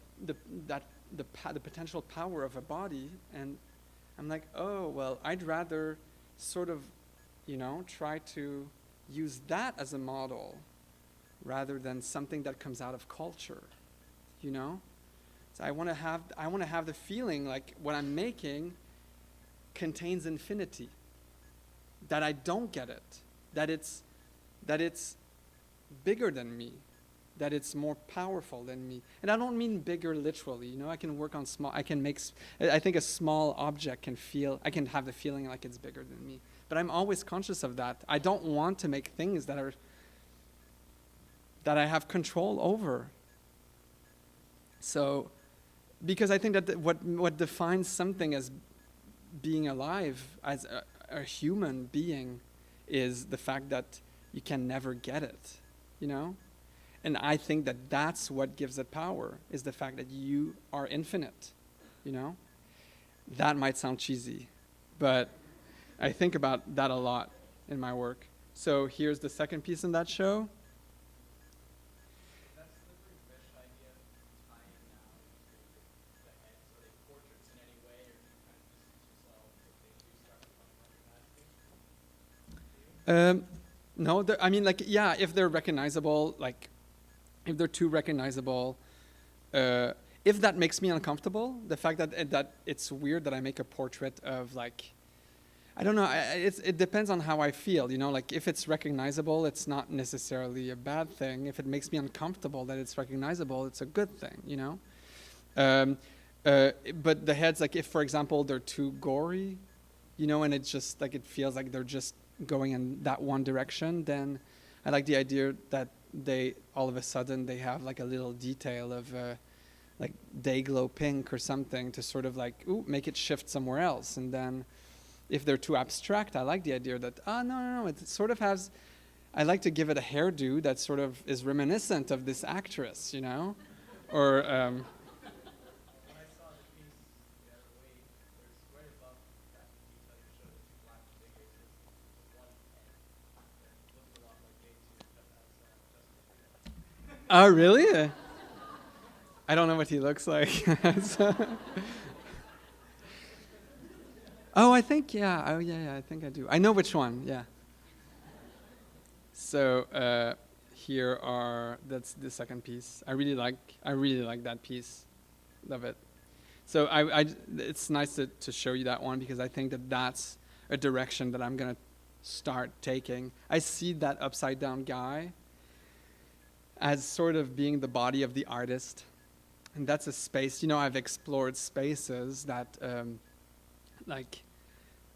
potential power of a body, and I'm like, oh, well, I'd rather sort of, you know, try to use that as a model rather than something that comes out of culture, you know? So I want to have the feeling like what I'm making contains infinity, that I don't get it, that it's bigger than me, that it's more powerful than me. And I don't mean bigger literally, you know, I can work on small, I think a small object I can have the feeling like it's bigger than me. But I'm always conscious of that. I don't want to make things that I have control over. So, because I think that what defines something as being alive, as a human being, is the fact that you can never get it, you know? And I think that that's what gives it power, is the fact that you are infinite, you know? That might sound cheesy, but I think about that a lot in my work. So here's the second piece in that show. That slippery fish idea tie in now to the heads? Are they portraits in any way, or do you kind of distance yourself if they do start becoming recognizable? No, I mean, like, yeah, if they're recognizable, like, if they're too recognizable, if that makes me uncomfortable, the fact that it's weird that I make a portrait of, like, I don't know, it depends on how I feel, you know, like, if it's recognizable, it's not necessarily a bad thing. If it makes me uncomfortable that it's recognizable, it's a good thing, you know? But the heads, like, if, for example, they're too gory, you know, and it's just, like, it feels like they're just going in that one direction, then I like the idea that they all of a sudden they have like a little detail of like day glow pink or something to sort of like make it shift somewhere else. And then if they're too abstract, I like the idea that no, it sort of has, I like to give it a hairdo that sort of is reminiscent of this actress, you know, or When I saw the piece the other week, there's right above that detail you showed the two black figures, there's one head that looked a lot like they two, but that's just oh really? I don't know what he looks like. Oh, I think, yeah. Oh, yeah, I think I do. I know which one, yeah. So that's the second piece. I really like that piece. Love it. So it's nice to show you that one because I think that that's a direction that I'm gonna start taking. I see that upside down guy as sort of being the body of the artist. And that's a space, I've explored spaces that, like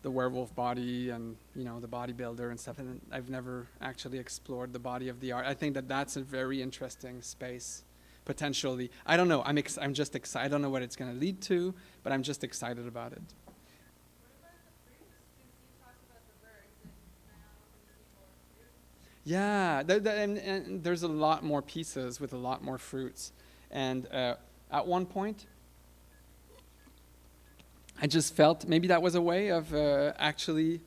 the werewolf body and, the bodybuilder and stuff, and I've never actually explored the body of the art. I think that that's a very interesting space, potentially. I don't know, I'm just excited. I don't know what it's gonna lead to, but I'm just excited about it. What about the fruits? Because you talked about the birds, and now we see more fruits. Yeah, and there's a lot more pieces with a lot more fruits. And at one point, I just felt maybe that was a way of actually,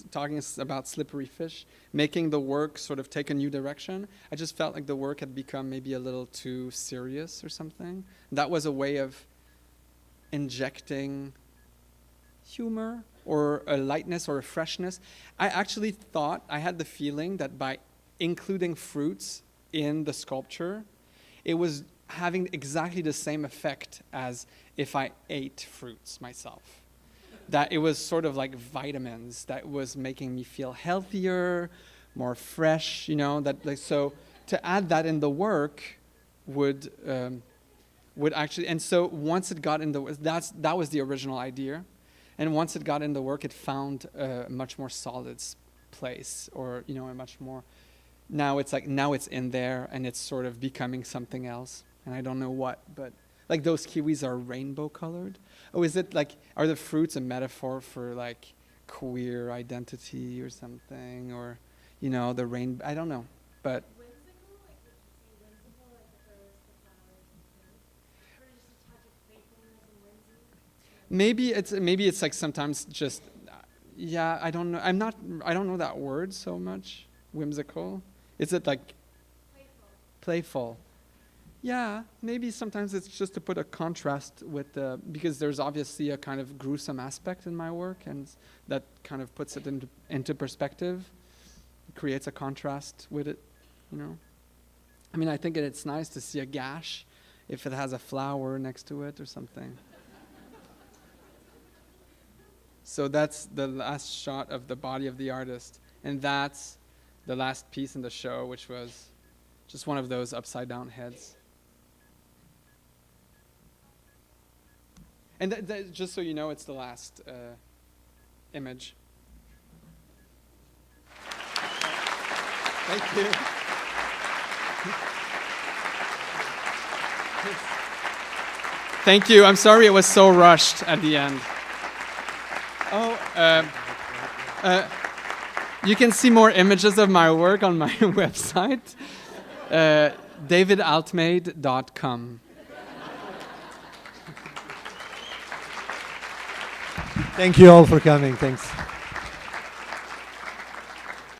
talking about slippery fish, making the work sort of take a new direction. I just felt like the work had become maybe a little too serious or something. That was a way of injecting humor or a lightness or a freshness. I actually thought, I had the feeling that by including fruits in the sculpture, it was having exactly the same effect as if I ate fruits myself. That it was sort of like vitamins that was making me feel healthier, more fresh, so to add that in the work would actually, and so once it got in that was the original idea. And once it got in the work, it found a much more solid place, or a much more. Now it's in there, and it's sort of becoming something else, and I don't know what. But like those kiwis are rainbow colored. Oh, is it like, are the fruits a metaphor for like queer identity or something, or the rainbow? I don't know, but. Whimsical? Like, would you see whimsical, like the birds, the flowers, and the fruit? Or just a touch of playfulness and whimsy? Maybe it's like sometimes just, yeah, I don't know. I don't know that word so much. Whimsical. Is it like playful? Yeah, maybe sometimes it's just to put a contrast with because there's obviously a kind of gruesome aspect in my work, and that kind of puts it into perspective. It creates a contrast with it, I mean, I think it's nice to see a gash if it has a flower next to it or something. So that's the last shot of the body of the artist. And that's the last piece in the show, which was just one of those upside down heads. And just so you know, it's the last image. Thank you. Thank you. I'm sorry it was so rushed at the end. You can see more images of my work on my website, davidaltmejd.com. Thank you all for coming. Thanks.